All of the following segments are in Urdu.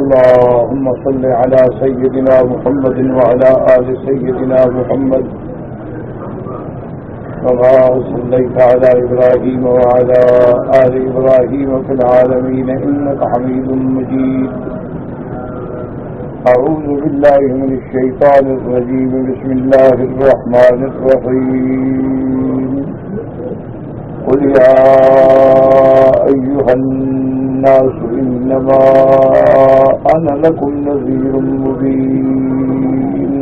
اللهم صل على سيدنا محمد وعلى آل سيدنا محمد كما صليت على إبراهيم وعلى آل إبراهيم في العالمين إنك حميد مجيد. أعوذ بالله من الشيطان الرجيم. بسم الله الرحمن الرحيم. قل يا أيها الناس إنما أنا لكم نذير مبين.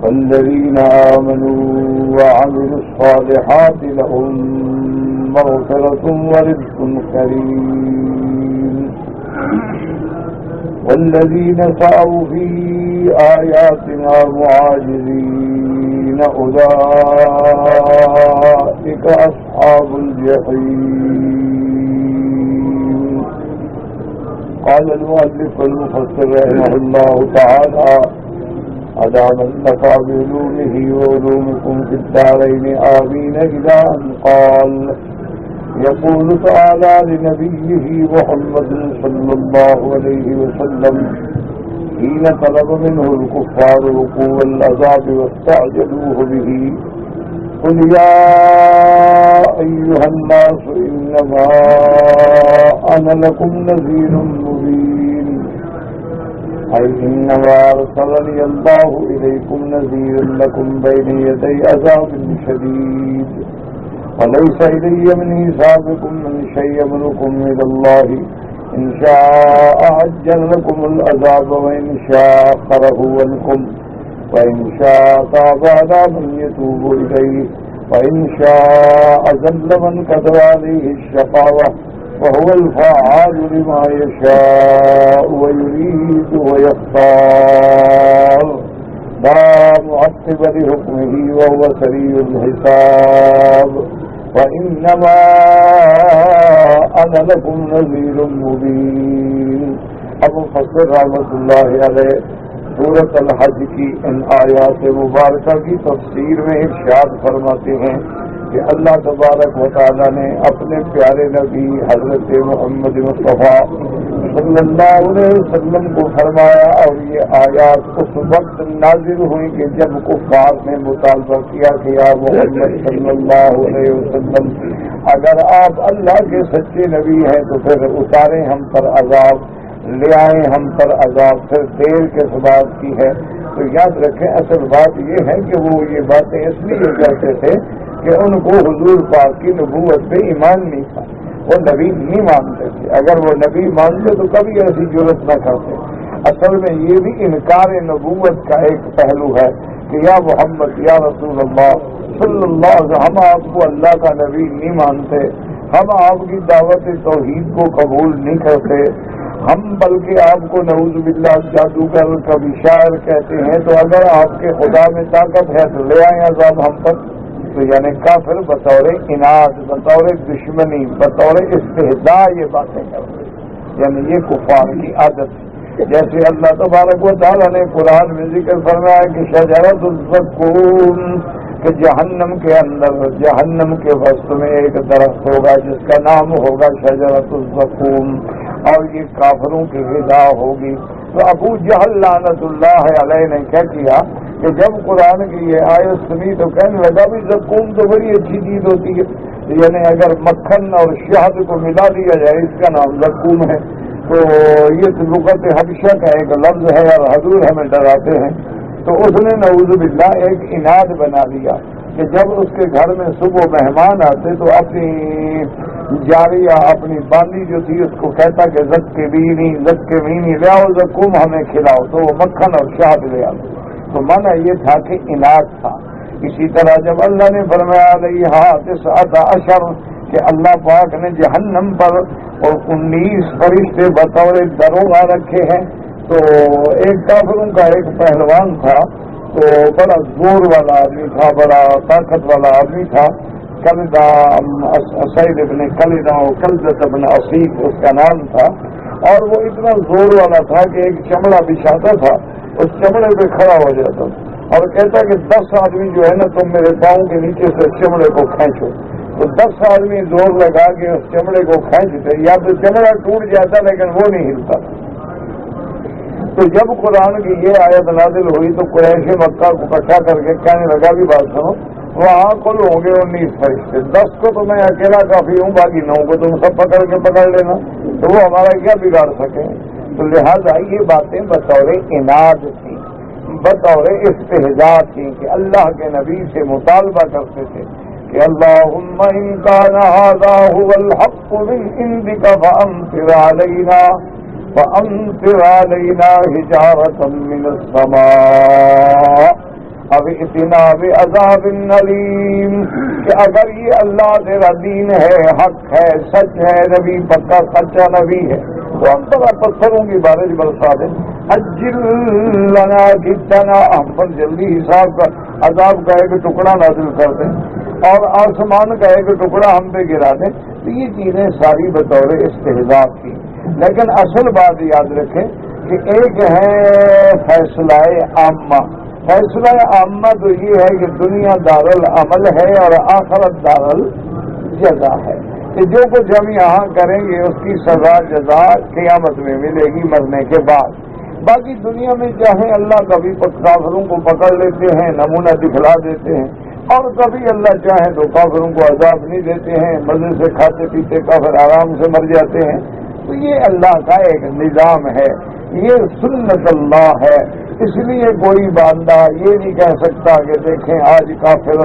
فالذين آمنوا وعملوا الصالحات لهم مغفرة ورزق كريم. والذين سعوا في آياتنا معاجزين أولئك أصحاب الجحيم. قال المؤلف المفسر رحمه الله تعالى: أدام النفع بعلومه وعلومكم في الدارين آمين. إلى أن قال: يقول تعالى لنبيه محمد صلى الله عليه وسلم حين طلب منه الكفار وقوع العذاب واستعجلوه به: قل يا أيها الناس إنما أنا لكم نذير مبين. أي إنما أرسلني الله إليكم نذيرا لكم بين يدي عذاب شديد، وليس إلي من حسابكم من شيء يملكم إلى الله إن شاء عجل لكم العذاب وإن شاء أخره عنكم وإن شاء تاب على من يتوب إليه وإن شاء أذل من كتب عليه الشقاوة وهو الفعال لما يشاء ويريد ويختار لا معقب لحكمه وهو سريع الحساب. وإنما أنا لكم نذير مبين. ابو فضل رحمۃ اللہ علیہ سورۃ الحج کی ان آیات مبارکہ کی تفسیر میں ارشاد فرماتے ہیں کہ اللہ تبارک و تعالی نے اپنے پیارے نبی حضرت محمد مصطفیٰ صلی اللہ علیہ وسلم کو فرمایا، اور یہ آیات اس وقت نازل ہوئی کہ جب کفار نے مطالبہ کیا کہ یا محمد صلی اللہ علیہ وسلم اگر آپ اللہ کے سچے نبی ہیں تو پھر اتاریں ہم پر عذاب، لے آئیں ہم پر عذاب. پھر دیر کس بات کی ہے؟ تو یاد رکھیں اصل بات یہ ہے کہ وہ یہ باتیں اس لیے کرتے تھے کہ ان کو حضور پاک کی نبوت پہ ایمان نہیں تھا، وہ نبی نہیں مانتے تھے. اگر وہ نبی مانتے تو کبھی ایسی جرت نہ کرتے. اصل میں یہ بھی انکار نبوت کا ایک پہلو ہے کہ یا محمد یا رسول اللہ صلی اللہ علیہ وسلم ہم آپ کو اللہ کا نبی نہیں مانتے، ہم آپ کی دعوت توحید کو قبول نہیں کرتے، ہم بلکہ آپ کو نعوذ باللہ جادوگر کبھی شاعر کہتے ہیں، تو اگر آپ کے خدا میں طاقت ہے تو لے آئیں عذاب ہم پر. تو یعنی کافر بطور اناد، بطور دشمنی، بطور استہزاء یہ باتیں کرتے ہیں. یعنی یہ کفار کی عادت ہے. جیسے اللہ تبارک و تعالیٰ نے قرآن میں ذکر فرمایا کہ شجرۃ الزقوم، کہ جہنم کے اندر جہنم کے وسط میں ایک درخت ہوگا جس کا نام ہوگا شجرۃ الزقوم، اور یہ کافروں کی غذا ہوگی. تو ابو جہل لعنت اللہ علیہ نے کیا کیا کہ جب قرآن کی یہ آیت سنی تو کہنے لگا بھی زقوم تو بڑی اچھی چیز ہوتی ہے، یعنی اگر مکھن اور شہد کو ملا دیا جائے اس کا نام زقوم ہے. تو یہ لغت حبشہ کا ایک لفظ ہے اور حضور ہمیں ڈراتے ہیں. تو اس نے نعوذ باللہ ایک اناد بنا لیا کہ جب اس کے گھر میں صبح مہمان آتے تو اپنی جاریہ اپنی باندھی جو تھی اس کو کہتا کہ زک کے بینی لے آؤ زقوم ہمیں کھلاؤ، تو وہ مکھن اور شہد لے آؤ. تو مانا یہ تھا کہ اناد تھا. اسی طرح جب اللہ نے فرمایا علیہا 19 کہ اللہ پاک نے جہنم پر اور 19 فرشتے بطور دروغہ رکھے ہیں، تو ایک کافروں کا ایک پہلوان تھا، تو بڑا زور والا آدمی تھا، بڑا طاقت والا آدمی تھا. کلدہ اسید ابن کلدہ اور کلدت ابن عصیق اس کا نام تھا. اور وہ اتنا زور والا تھا کہ ایک چمڑا بچھاتا تھا، اس چمڑے پہ کھڑا ہو جاتا اور کہتا کہ 10 آدمی جو ہے نا تم میرے پاؤں کے نیچے سے چمڑے کو کھینچو. تو 10 آدمی زور لگا کے اس چمڑے کو کھینچتے، یا تو چمڑا ٹوٹ جاتا لیکن وہ نہیں ہلتا۔ تو جب قرآن کی یہ آیت نازل ہوئی تو قریش مکہ کو اکٹھا کر کے کہنے لگا بھی بات سنو، وہاں کل ہوں گے 19 فرشتے، 10 کو تو میں اکیلا کافی ہوں، باقی 9 کو تم سب پکڑ لینا، تو وہ ہمارا کیا بگاڑ سکیں؟ تو لہذا یہ باتیں بطور عناد تھیں، بطور استہزاء تھیں کہ اللہ کے نبی سے مطالبہ کرتے تھے کہ اللہم ان کان ھذا ھو الحق من عندک فامطر علینا حجارۃ من السماء او ائتنا بعذاب علیم، کہ اگر یہ اللہ تیرا دین ہے، حق ہے، سچ ہے، نبی پکا سچا نبی ہے، تو ہم طرح پتھروں کی بارش برسا دیں، اجل لنا جتنا، ہم پر جلدی حساب کا عذاب کا ایک ٹکڑا نازل کر دیں اور آسمان کا ایک ٹکڑا ہم پہ گرا دیں۔ تو یہ چیزیں ساری بطور استہزاء کی، لیکن اصل بات یاد رکھیں کہ ایک ہے فیصلہ عامہ۔ فیصلہ عامہ تو یہ ہے کہ دنیا دارالعمل ہے اور آخرت دارالجزا ہے، کہ جو کچھ ہم یہاں کریں گے اس کی سزا جزا قیامت میں ملے گی مرنے کے بعد۔ باقی دنیا میں چاہے اللہ کبھی کافروں کو پکڑ لیتے ہیں، نمونہ دکھلا دیتے ہیں، اور کبھی اللہ چاہے تو کافروں کو عذاب نہیں دیتے ہیں، مزے سے کھاتے پیتے کافر آرام سے مر جاتے ہیں۔ تو یہ اللہ کا ایک نظام ہے، یہ سنت اللہ ہے۔ اس لیے کوئی بندہ یہ نہیں کہہ سکتا کہ دیکھیں آج کافر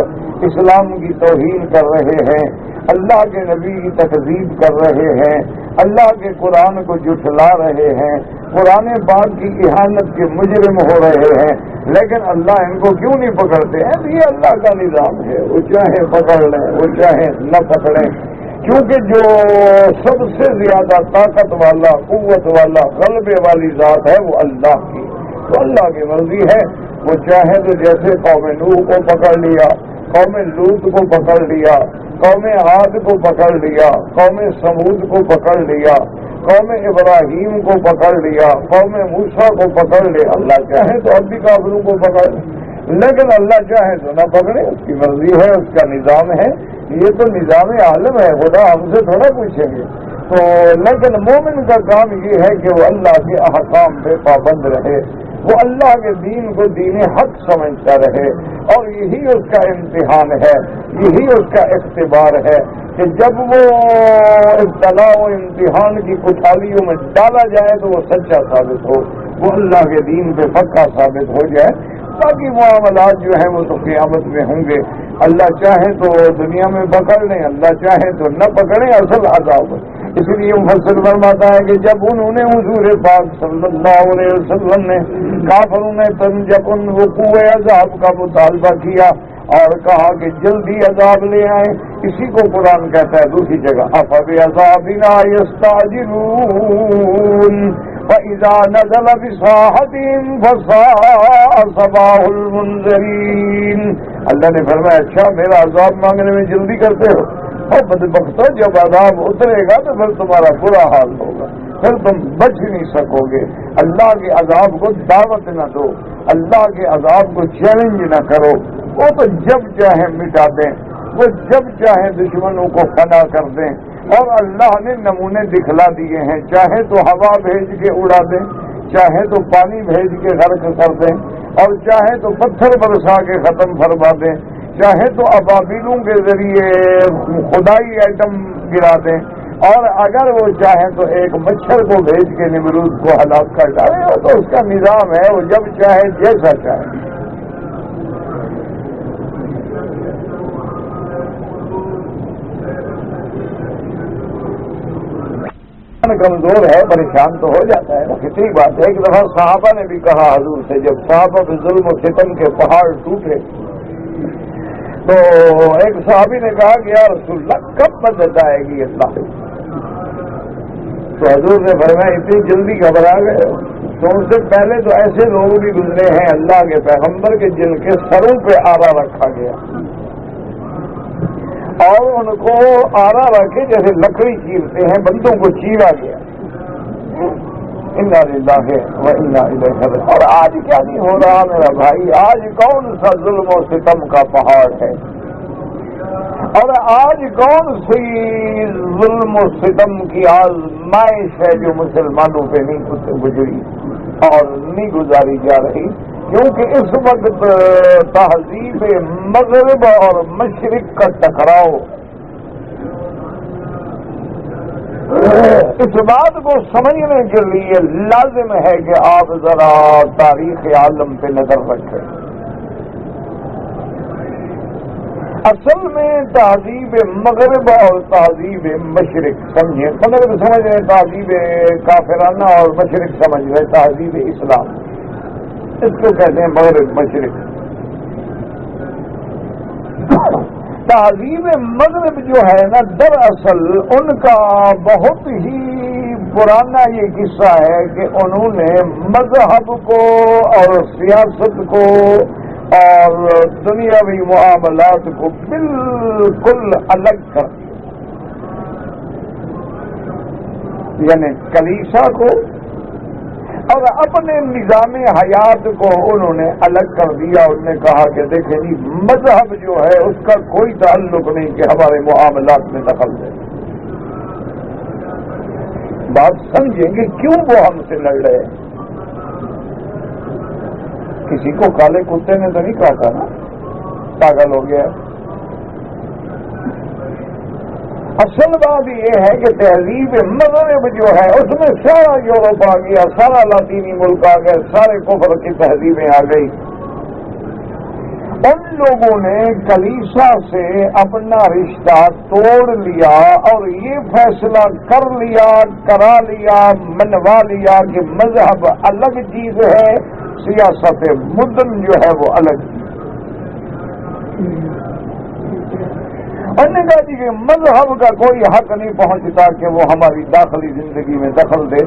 اسلام کی توہین کر رہے ہیں، اللہ کے نبی کی تکذیب کر رہے ہیں، اللہ کے قرآن کو جھٹلا رہے ہیں، قرآن پاک کی اہانت کے مجرم ہو رہے ہیں، لیکن اللہ ان کو کیوں نہیں پکڑتے ہیں؟ یہ اللہ کا نظام ہے، وہ چاہے پکڑ لیں، وہ چاہے نہ پکڑیں، کیونکہ جو سب سے زیادہ طاقت والا، قوت والا، غلبے والی ذات ہے وہ اللہ کی، تو اللہ کی مرضی ہے، وہ چاہے تو جیسے قوم نوح کو پکڑ لیا، قوم لوط کو پکڑ لیا، قوم عاد کو پکڑ لیا، قوم سمود کو پکڑ لیا، قوم ابراہیم کو پکڑ لیا، قوم موسیٰ کو پکڑ لے، اللہ چاہے تو اب بھی کافروں کو پکڑ لے، لیکن اللہ چاہے تو نہ پکڑے، اس کی مرضی ہے، اس کا نظام ہے، یہ تو نظام عالم ہے، خدا ہم سے تھوڑا پوچھیں گے۔ تو لیکن مومن کا کام یہ ہے کہ وہ اللہ کے احکام پہ پابند رہے، وہ اللہ کے دین کو دین حق سمجھتا رہے، اور یہی اس کا امتحان ہے، یہی اس کا اختبار ہے کہ جب وہ ابتلا و امتحان کی کچھالیوں میں ڈالا جائے تو وہ سچا ثابت ہو، وہ اللہ کے دین پہ پکا ثابت ہو جائے۔ باقی معاملات جو ہیں وہ تو قیامت میں ہوں گے، اللہ چاہے تو دنیا میں پکڑ لیں، اللہ چاہے تو نہ پکڑیں، اصل عذاب۔ اس لیے مفسر فرماتا ہے کہ جب انہوں نے حضور پاک صلی اللہ علیہ وسلم نے کافروں نے جب ان وقوع عذاب کا مطالبہ کیا اور کہا کہ جلدی عذاب لے آئیں، اسی کو قرآن کہتا ہے دوسری جگہ أَفَبِعَذَابِنَا يَسْتَعْجِلُونَ وَإِذَا نَزَلَ بِسَاحَتِهِمْ فَسَاءَ صَبَاحُ الْمُنذَرِينَ۔ اللہ نے فرمایا اچھا میرا عذاب مانگنے میں جلدی کرتے ہو، اور بدبختو جب عذاب اترے گا تو پھر تمہارا برا حال ہوگا، پھر تم بچ نہیں سکو گے۔ اللہ کے عذاب کو دعوت نہ دو، اللہ کے عذاب کو چیلنج نہ کرو، وہ تو جب چاہے مٹا دیں، وہ جب چاہے دشمنوں کو فنا کر دیں، اور اللہ نے نمونے دکھلا دیے ہیں، چاہے تو ہوا بھیج کے اڑا دیں، چاہے تو پانی بھیج کے غرق کر دیں، اور چاہے تو پتھر برسا کے ختم فرما دیں، چاہے تو ابابیلوں کے ذریعے خدائی ایٹم گرا دیں، اور اگر وہ چاہیں تو ایک مچھر کو بھیج کے نمرود کو ہلاک کر ڈالے، تو اس کا نظام ہے، وہ جب چاہے جیسا چاہے۔ کمزور ہے، پریشان تو ہو جاتا ہے نا، فطری بات ہے۔ ایک دفعہ صحابہ نے بھی کہا حضور سے، جب صحابہ پہ ظلم و ستم کے پہاڑ ٹوٹے تو ایک صحابی نے کہا کہ یا رسول اللہ کب مدد آئے گی اللہ؟ تو حضور نے فرمایا اتنی جلدی گھبرا گئے، تو ان سے پہلے تو ایسے لوگ بھی گزرے ہیں اللہ کے پیغمبر کے جن کے سروں پہ آرا رکھا گیا، اور ان کو آرا رکھے جیسے لکڑی چیرتے ہیں، بندوں کو چیرا گیا۔ انا للہ و انا الیہ راجعون۔ اور آج کیا نہیں ہو رہا میرا بھائی، آج کون سا ظلم و ستم کا پہاڑ ہے؟ اور آج کون سی ظلم و ستم کی آزمائش ہے جو مسلمانوں پہ نہیں گزری اور نہیں گزاری جا رہی، کیونکہ اس وقت تہذیب مغرب اور مشرق کا ٹکراؤ اس بات کو سمجھنے کے لیے لازم ہے کہ آپ ذرا تاریخ عالم پہ نظر رکھیں۔ اصل میں تہذیب مغرب اور تہذیب مشرق سمجھیں، مغرب سمجھ رہے تہذیب کافرانہ اور مشرق سمجھ رہے تہذیب اسلام، اس کو کہتے ہیں مغرب مشرق۔ تہذیب مغرب جو ہے نا، دراصل ان کا بہت ہی پرانا یہ قصہ ہے کہ انہوں نے مذہب کو اور سیاست کو اور دنیاوی معاملات کو بالکل الگ کر دیا، یعنی کلیسا کو اور اپنے نظام حیات کو انہوں نے الگ کر دیا۔ انہوں نے کہا کہ دیکھیں جی، مذہب جو ہے اس کا کوئی تعلق نہیں کہ ہمارے معاملات میں دخل دے۔ بات سمجھیں کہ کیوں وہ ہم سے لڑ رہے ہیں؟ کسی کو کالے کتے نے تو نہیں کہا نا پاگل ہو گیا۔ اصل بات یہ ہے کہ تہذیب مغرب جو ہے اس میں سارا یورپ آ گیا، سارا لاطینی ملک آ گئے، سارے کفر کی تہذیبیں آ گئی۔ ان لوگوں نے کلیسا سے اپنا رشتہ توڑ لیا اور یہ فیصلہ کر لیا، کرا لیا، منوا لیا کہ مذہب الگ چیز ہے، سیاست مدن جو ہے وہ الگ چیز۔ انہوں نے کہا جی کہ مذہب کا کوئی حق نہیں پہنچتا کہ وہ ہماری داخلی زندگی میں دخل دے،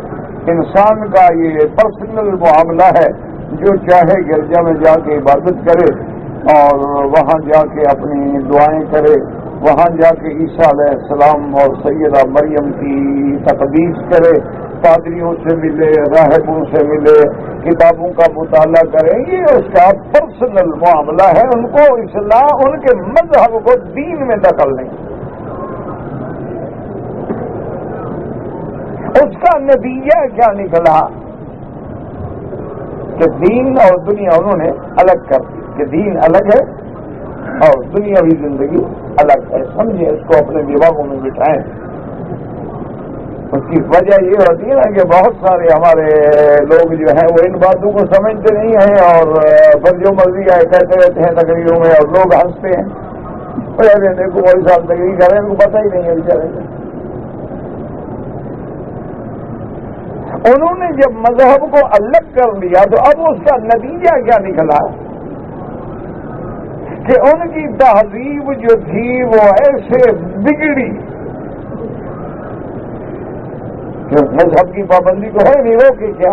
انسان کا یہ پرسنل معاملہ ہے، جو چاہے گرجا میں جا کے عبادت کرے اور وہاں جا کے اپنی دعائیں کرے، وہاں جا کے عیسیٰ علیہ السلام اور سیدہ مریم کی تقدیس کرے، پادریوں سے ملے، راہبوں سے ملے، کتابوں کا مطالعہ کریں، یہ اس کا پرسنل معاملہ ہے۔ ان کو اسلام، ان کے مذہب کو دین میں دخل نہیں۔ اس کا نتیجہ کیا نکلا کہ دین اور دنیا انہوں نے الگ کر دی، کہ دین الگ ہے اور دنیاوی زندگی الگ ہے۔ سمجھے، اس کو اپنے دماغوں میں بٹھائیں۔ اس کی وجہ یہ ہوتی ہے نا کہ بہت سارے ہمارے لوگ جو ہیں وہ ان باتوں کو سمجھتے نہیں ہیں اور پھر جو مرضی آئے کہتے رہتے ہیں تقریروں میں، اور لوگ ہنستے ہیں۔ دیکھو وہی صاحب تقریر کر رہے ہیں، ان کو پتہ ہی نہیں ہے بیچارے۔ انہوں نے جب مذہب کو الگ کر لیا تو اب اس کا نتیجہ کیا نکلا کہ ان کی تہذیب جو تھی وہ ایسے بگڑی کہ مذہب کی پابندی تو ہے نہیں، روکے کیا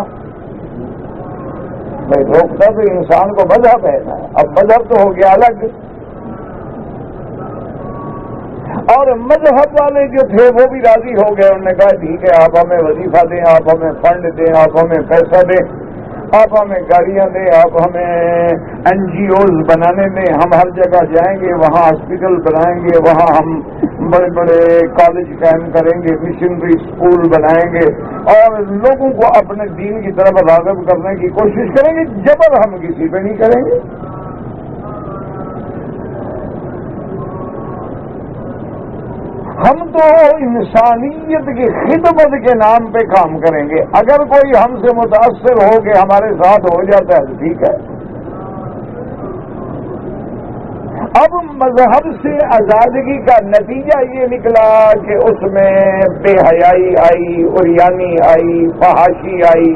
بھائی؟ روکتا تو انسان کو مذہب ہے نا، اب مذہب تو ہو گیا الگ، اور مذہب والے جو تھے وہ بھی راضی ہو گئے۔ انہوں نے کہا ٹھیک ہے، آپ ہمیں وظیفہ دیں، آپ ہمیں فنڈ دیں، آپ ہمیں پیسہ دیں، آپ ہمیں گاڑیاں دیں، آپ ہمیں NGOs بنانے دیں، ہم ہر جگہ جائیں گے، وہاں ہاسپٹل بنائیں گے، وہاں ہم بڑے بڑے کالج قائم کریں گے، مشنری اسکول بنائیں گے اور لوگوں کو اپنے دین کی طرف راغب کرنے کی کوشش کریں گے۔ جبر ہم کسی پہ نہیں کریں گے۔ ہم تو انسانیت کی خدمت کے نام پہ کام کریں گے۔ اگر کوئی ہم سے متاثر ہو کے ہمارے ساتھ ہو جاتا ہے تو ٹھیک ہے۔ اب مذہب سے آزادگی کا نتیجہ یہ نکلا کہ اس میں بے حیائی آئی، عریانی آئی، فحاشی آئی،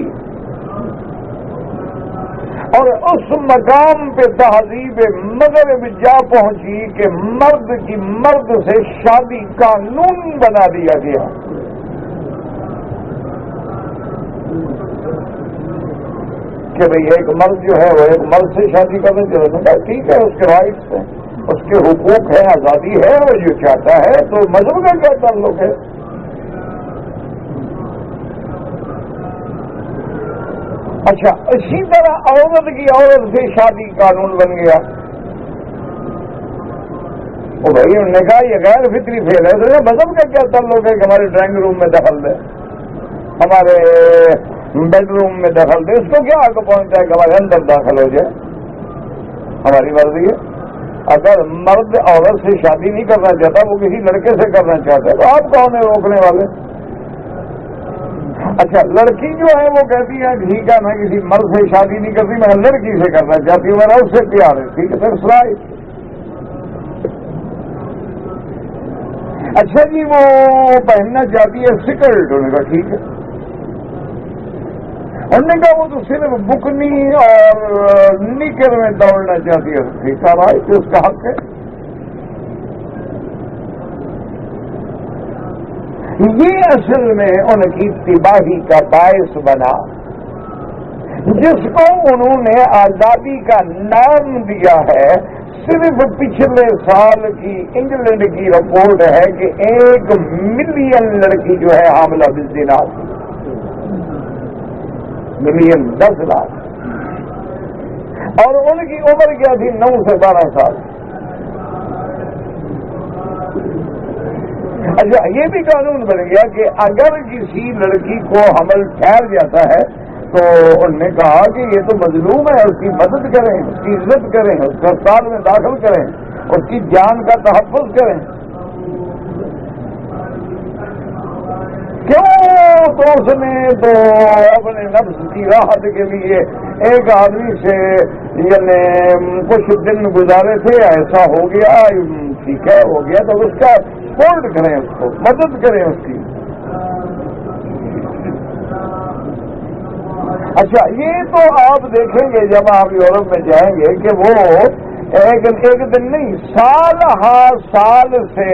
اور اس مقام پہ تہذیب مغرب جا پہنچی کہ مرد کی مرد سے شادی قانون بنا دیا گیا۔ کہ بھئی ایک مرد جو ہے وہ ایک مرد سے شادی کرنا چاہتا ہے، ٹھیک ہے، اس کے رائٹس ہیں، اس کے حقوق ہیں، آزادی ہے، وہ جو چاہتا ہے، تو مذہب کا کیا تعلق ہے؟ اچھا، اسی طرح عورت کی عورت سے شادی قانون بن گیا۔ وہ بھائی انہوں نے کہا یہ غیر فطری فیل ہے، تو مذہب کا کیا تعلق ہے کہ ہمارے ڈرائنگ روم میں دخل دے، ہمارے بیڈ روم میں دخل دے، اس کو کیا حق پہنچتا ہے کہ ہمارے اندر داخل ہو جائے؟ ہماری مرضی ہے۔ اگر مرد عورت سے شادی نہیں کرنا چاہتا، وہ کسی لڑکے سے کرنا چاہتا ہے، تو آپ کون ہے روکنے والے؟ اچھا لڑکی جو ہے وہ کہتی ہے ٹھیک ہے میں کسی مرد سے شادی نہیں کرتی، میں لڑکی سے کرنا چاہتی ہوں، میرا اس سے پیار ہے، ٹھیک ہے پھر سلائی۔ اچھا جی وہ پہننا چاہتی ہے سکرٹ، انہوں نے کہا ٹھیک ہے، انہوں نے کہا وہ تو صرف بکنی اور نیکر میں دوڑنا چاہتی ہے، ٹھیک ہے بھائی کہ اس کا حق ہے۔ یہ اصل میں ان کی تباہی کا باعث بنا، جس کو انہوں نے آزادی کا نام دیا ہے۔ صرف پچھلے سال کی انگلینڈ کی رپورٹ ہے کہ 1 ملین لڑکی جو ہے حاملہ بالزنا، ملین 10 لاکھ، اور ان کی عمر کیا تھی 9 سے 12 سال۔ اچھا یہ بھی قانون بن گیا کہ اگر کسی لڑکی کو حمل ٹھہر جاتا ہے تو انہوں نے کہا کہ یہ تو مظلوم ہے، اس کی مدد کریں، اس کی عزت کریں، اس کو اسپتال میں داخل کریں، اس کی جان کا تحفظ کریں۔ کیوں؟ تو اس نے تو اپنے نفس کی راحت کے لیے ایک آدمی سے یعنی کچھ دن گزارے تھے، ایسا ہو گیا، ٹھیک ہے ہو گیا تو اس کا سپورٹ کریں، اس کو مدد کریں اس کی۔ اچھا یہ تو آپ دیکھیں گے جب آپ یورپ میں جائیں گے کہ وہ ایک دن نہیں، سال ہر سال سے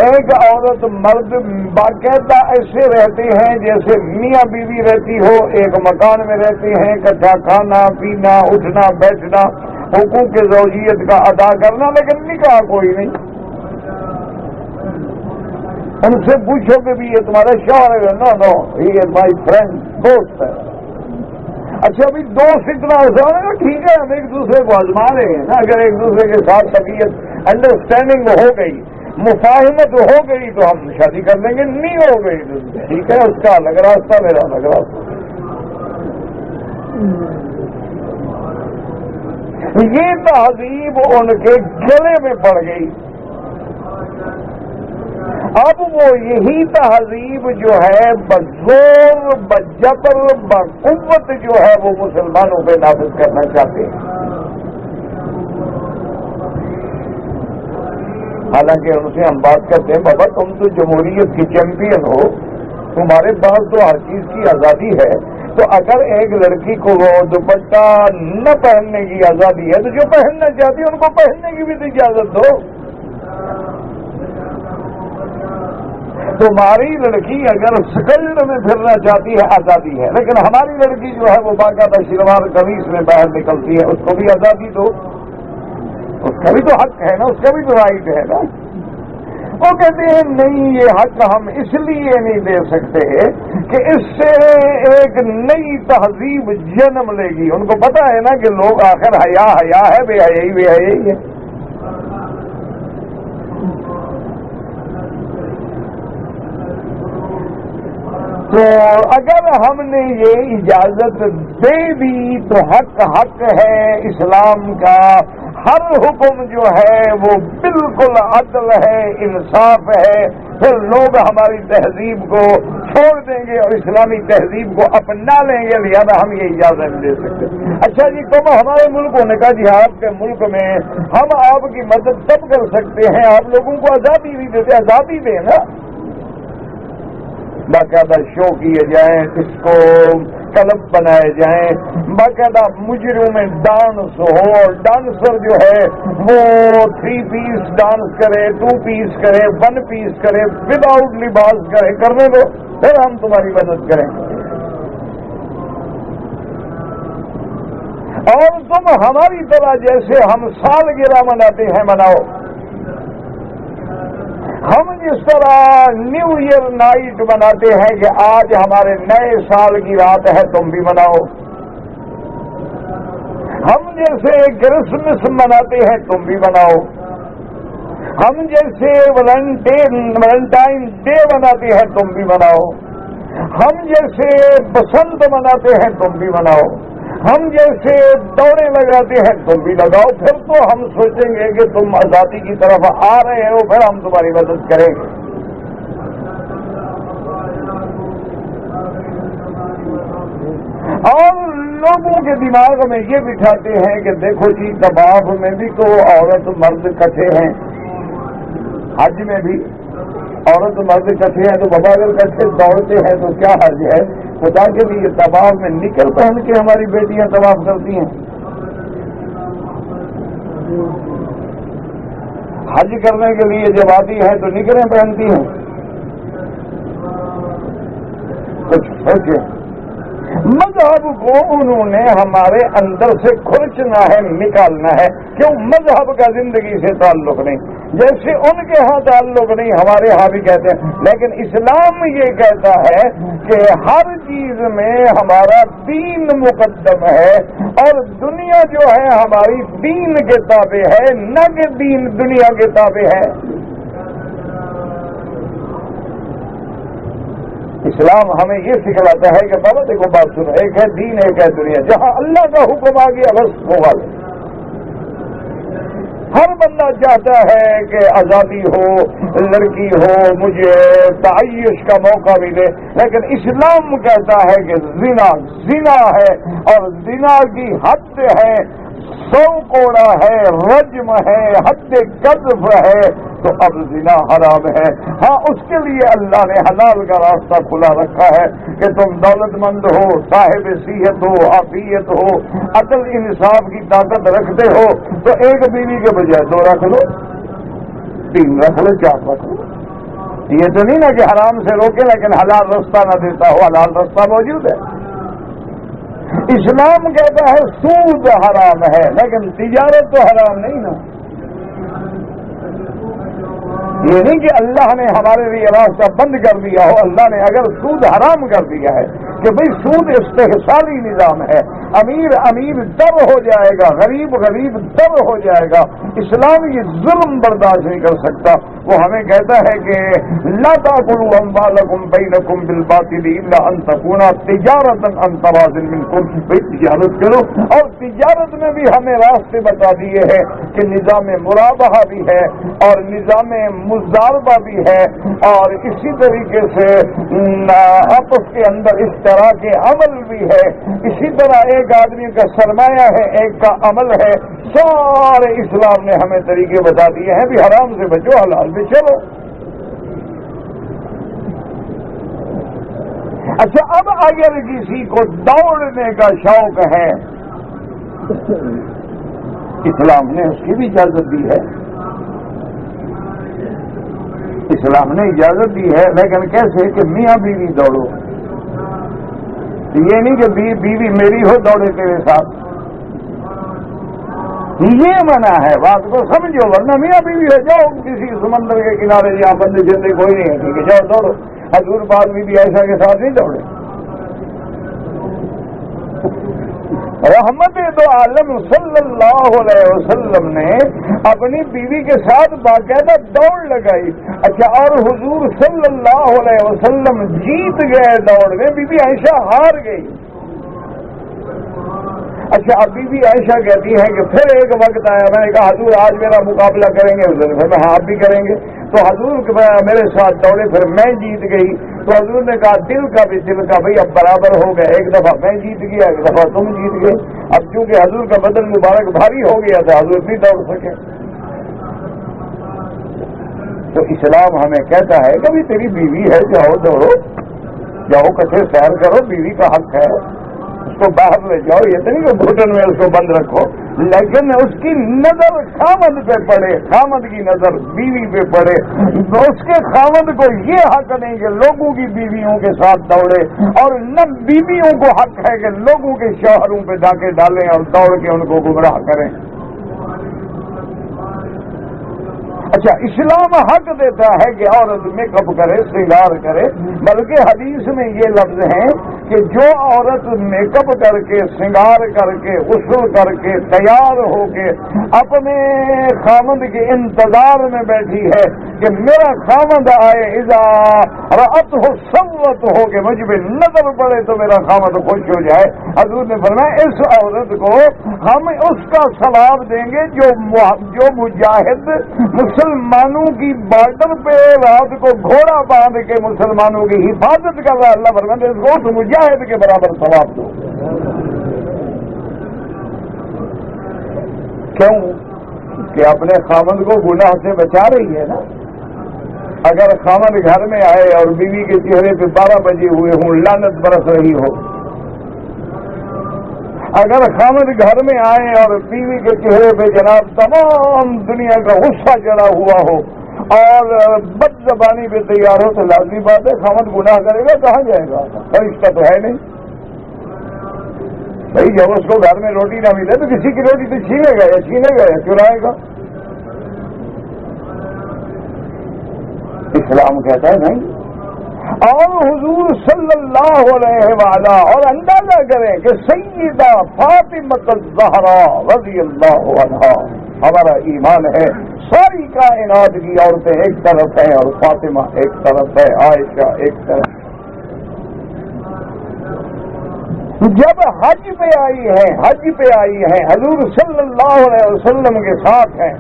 ایک عورت مرد باقاعدہ ایسے رہتے ہیں جیسے میاں بیوی رہتی ہو، ایک مکان میں رہتے ہیں، اکٹھا کھانا پینا اٹھنا بیٹھنا، حقوق زوجیت کا ادا کرنا، لیکن نکاح کوئی نہیں۔ ان سے پوچھو کہ بھی یہ تمہارا شوہر ہے؟ نو نو ہی از مائی فرینڈ، دوست ہے۔ اچھا ابھی دوست اتنا ہوتا، ٹھیک ہے ہم ایک دوسرے کو آزما رہے ہیں نا، اگر ایک دوسرے کے ساتھ طبیعت انڈرسٹینڈنگ ہو گئی، مفاہمت ہو گئی تو ہم شادی کر لیں گے، نہیں ہو گئی تو ٹھیک ہے اس کا الگ راستہ میرا الگ راستہ۔ یہ تہذیب ان کے گلے میں پڑ گئی۔ اب وہ یہی تہذیب جو ہے بزور بجبر بقوت جو ہے وہ مسلمانوں پہ نافذ کرنا چاہتے ہیں۔ حالانکہ ان سے ہم بات کرتے ہیں بابا تم تو جمہوریت کی چیمپئن ہو، تمہارے پاس تو ہر چیز کی آزادی ہے، تو اگر ایک لڑکی کو وہ دوپٹہ نہ پہننے کی آزادی ہے تو جو پہننا چاہتی ہے ان کو پہننے کی بھی تو اجازت دو۔ تمہاری لڑکی اگر سکلڈ میں پھرنا چاہتی ہے آزادی ہے، لیکن ہماری لڑکی جو ہے وہ باقاعدہ شلوار قمیص میں باہر نکلتی ہے، اس کو بھی آزادی دو، اس کا بھی تو حق ہے نا، اس کا بھی تو رائٹ ہے نا۔ وہ کہتے ہیں نہیں یہ حق ہم اس لیے نہیں دے سکتے کہ اس سے ایک نئی تہذیب جنم لے گی۔ ان کو پتا ہے نا کہ لوگ آخر حیا ہے، بے حیائی ہے۔ تو اگر ہم نے یہ اجازت دے دی تو حق ہے اسلام کا، ہر حکم جو ہے وہ بالکل عدل ہے، انصاف ہے، پھر لوگ ہماری تہذیب کو چھوڑ دیں گے اور اسلامی تہذیب کو اپنا لیں گے، لہذا ہم یہ اجازت نہیں دے سکتے۔ اچھا جی تم ہمارے ملک ہونے کا جی آپ کے ملک میں ہم آپ کی مدد تب کر سکتے ہیں، آپ لوگوں کو آزادی بھی دیتے، آزادی دیں نا، باقاعدہ شو کیے جائیں، اس کو کلب بنائے جائیں، باقاعدہ مجروں میں ڈانس ہو، اور ڈانسر جو ہے وہ 3 پیس ڈانس کرے، 2 پیس کرے، 1 پیس کرے، وداؤٹ لباس کرے، کرنے دو، پھر ہم تمہاری مدد کریں گے۔ اور تم ہماری طرح جیسے ہم سالگرہ مناتے ہیں مناؤ، ہم جس طرح نیو ایئر نائٹ مناتے ہیں کہ آج ہمارے نئے سال کی رات ہے، تم بھی مناؤ۔ ہم جیسے کرسمس مناتے ہیں تم بھی مناؤ۔ ہم جیسے ویلنٹائن ڈے مناتے ہیں تم بھی مناؤ، ہم جیسے بسنت مناتے ہیں تم بھی مناؤ، ہم جیسے دوڑے لگاتے ہیں تم بھی لگاؤ، پھر تو ہم سوچیں گے کہ تم آزادی کی طرف آ رہے ہو، پھر ہم تمہاری مدد کریں گے۔ اور لوگوں کے دماغ میں یہ بٹھاتے ہیں کہ دیکھو جی طواف میں بھی تو عورت مرد کٹھے ہیں، حج میں بھی عورت مرد کٹھے ہیں، تو بابا اگر کٹھے دوڑتے ہیں تو کیا حج ہے؟ خدا کے لیے طواف میں نکل پہن کے ہماری بیٹیاں طواف کرتی ہیں، حج کرنے کے لیے جب آتی ہیں تو نکلیں پہنتی ہیں۔ کچھ سوچیں، مذہب کو انہوں نے ہمارے اندر سے کھرچنا ہے، نکالنا ہے، کیوں؟ مذہب کا زندگی سے تعلق نہیں، جیسے ان کے ہاں تعلق نہیں ہمارے ہاں بھی کہتے ہیں، لیکن اسلام یہ کہتا ہے کہ ہر چیز میں ہمارا دین مقدم ہے، اور دنیا جو ہے ہماری دین کے تابع ہے، نہ کہ دین دنیا کے تابع ہے۔ اسلام ہمیں یہ سکھلاتا ہے کہ بابا دیکھو بات سنو، ایک ہے دین، ایک ہے دنیا، جہاں اللہ کا حکم آ گیا بس ہوگا۔ ہر بندہ چاہتا ہے کہ آزادی ہو، لڑکی ہو، مجھے تعیش کا موقع ملے، لیکن اسلام کہتا ہے کہ زنا زنا ہے، اور زنا کی حد ہے، 100 کوڑا ہے، رجم ہے، حد قذف ہے، تو اب زنا حرام ہے۔ ہاں اس کے لیے اللہ نے حلال کا راستہ کھلا رکھا ہے کہ تم دولت مند ہو، صاحب صحت ہو، عافیت ہو، عقل انصاف کی طاقت رکھتے ہو، تو ایک بیوی کے بجائے 2 رکھ لو، 3 رکھ لو، 4 رکھ لو۔ یہ تو نہیں نا کہ حرام سے روکے لیکن حلال راستہ نہ دیتا ہو، حلال راستہ موجود ہے۔ اسلام کہتا ہے سود حرام ہے، لیکن تجارت تو حرام نہیں نا۔ یہ نہیں کہ اللہ نے ہمارے لیے راستہ بند کر دیا ہو، اللہ نے اگر سود حرام کر دیا ہے کہ بھئی سود استحصالی نظام ہے، امیر امیر در ہو جائے گا، غریب غریب در ہو جائے گا، اسلام یہ ظلم برداشت نہیں کر سکتا۔ وہ ہمیں کہتا ہے کہ لا تاکلوا اموالکم بینکم بالباطل الا ان تکون تجارتا عن تراض منکم، بھئی تجارت کرو، اور تجارت میں بھی ہمیں راستے بتا دیے ہیں کہ نظام مرابحہ بھی ہے اور نظام مضاربہ بھی ہے، اور اسی طریقے سے آپس کے اندر اس طرح کے عمل بھی ہے، اسی طرح ایک آدمی کا سرمایہ ہے، ایک کا عمل ہے، سارے اسلام نے ہمیں طریقے بتا دیے ہیں بھی حرام سے بچو، حلال پہ چلو۔ اچھا اب اگر کسی کو دوڑنے کا شوق ہے، اسلام نے اس کی بھی اجازت دی ہے، اسلام نے اجازت دی ہے، لیکن کیسے کہ میاں بیوی دوڑو، یہ نہیں کہ بیوی میری ہو دوڑے تیرے ساتھ، یہ منع ہے، بات کو سمجھو، ورنہ میاں بیوی ہو جاؤ کسی سمندر کے کنارے جہاں بندے جلدی کوئی نہیں ہے، ٹھیک ہے جاؤ دوڑو۔ حضور پاک بھی عائشہ کے ساتھ نہیں دوڑے، رحمت دو عالم صلی اللہ علیہ وسلم نے اپنی بیوی کے ساتھ باقاعدہ دوڑ لگائی۔ اچھا اور حضور صلی اللہ علیہ وسلم جیت گئے دوڑ میں، بی بی عائشہ ہار گئی۔ اچھا اب بی بی عائشہ کہتی ہے کہ پھر ایک وقت آیا، میں نے کہا حضور آج میرا مقابلہ کریں گے؟ حضور نے کہا ہاں آپ بھی کریں گے، تو حضور میرے ساتھ دوڑے، پھر میں جیت گئی، تو حضور نے کہا دل کا بھی دل کا، بھئی اب برابر ہو گئے، ایک دفعہ میں جیت گیا، ایک دفعہ تم جیت گئے۔ اب چونکہ حضور کا بدن مبارک بھاری ہو گیا تھا، حضور نہیں دوڑ سکے۔ تو اسلام ہمیں کہتا ہے کہ بھی تیری بیوی ہے، جاؤ دوڑو، جاؤ کٹھے سیر کرو، بیوی کا حق ہے، اس کو باہر لے جاؤ، یہ تو نہیں کہ گھٹن میں اس کو بند رکھو، لیکن اس کی نظر خامد پہ پڑے، خامد کی نظر بیوی پہ پڑے، تو اس کے خامد کو یہ حق نہیں کہ لوگوں کی بیویوں کے ساتھ دوڑے، اور نہ بیویوں کو حق ہے کہ لوگوں کے شوہروں پہ ڈاکے ڈالیں اور دوڑ کے ان کو گمراہ کریں۔ اچھا اسلام حق دیتا ہے کہ عورت میک اپ کرے، سنگار کرے، بلکہ حدیث میں یہ لفظ ہیں کہ جو عورت میک اپ کر کے، سنگار کر کے، غسل کر کے، تیار ہو کے اپنے خامند کے انتظار میں بیٹھی ہے کہ میرا خامند آئے، اذا رأتہ سوت ہو کے مجھ پہ نظر پڑے تو میرا خامند خوش ہو جائے، حضور نے فرمایا اس عورت کو ہم اس کا ثواب دیں گے جو مجاہد مسلمانوں کی بارڈر پہ رات کو گھوڑا باندھ کے مسلمانوں کی حفاظت کر رہا، اللہ فرماتے اس کو اس مجاہد کے برابر ثواب دو۔ کیوں کہ اپنے خامند کو گناہ سے بچا رہی ہے نا۔ اگر خامند گھر میں آئے اور بیوی کے چہرے پہ 12 بجے ہوئے ہوں، لعنت برس رہی ہو، اگر خامد گھر میں آئے اور بیوی کے چہرے پہ جناب تمام دنیا کا غصہ چڑھا ہوا ہو اور بد زبانی پہ تیار ہو، تو لازمی بات ہے خامد گناہ کرے گا، کہاں جائے گا؟ فرشتہ تو ہے نہیں بھائی۔ جب اس کو گھر میں روٹی نہ ملے تو کسی کی روٹی تو چھینے گا یا چھینے گا یا چرائے گا؟ اسلام کہتا ہے نہیں۔ اور حضور صلی اللہ علیہ وآلہ اور اندازہ کریں کہ سیدہ فاطمہ الزہرا رضی اللہ عنہا، ہمارا ایمان ہے ساری کائنات کی عورتیں ایک طرف ہیں اور فاطمہ ایک طرف ہے، عائشہ ایک طرف۔ جب حج پہ آئی ہیں حضور صلی اللہ علیہ وسلم کے ساتھ ہیں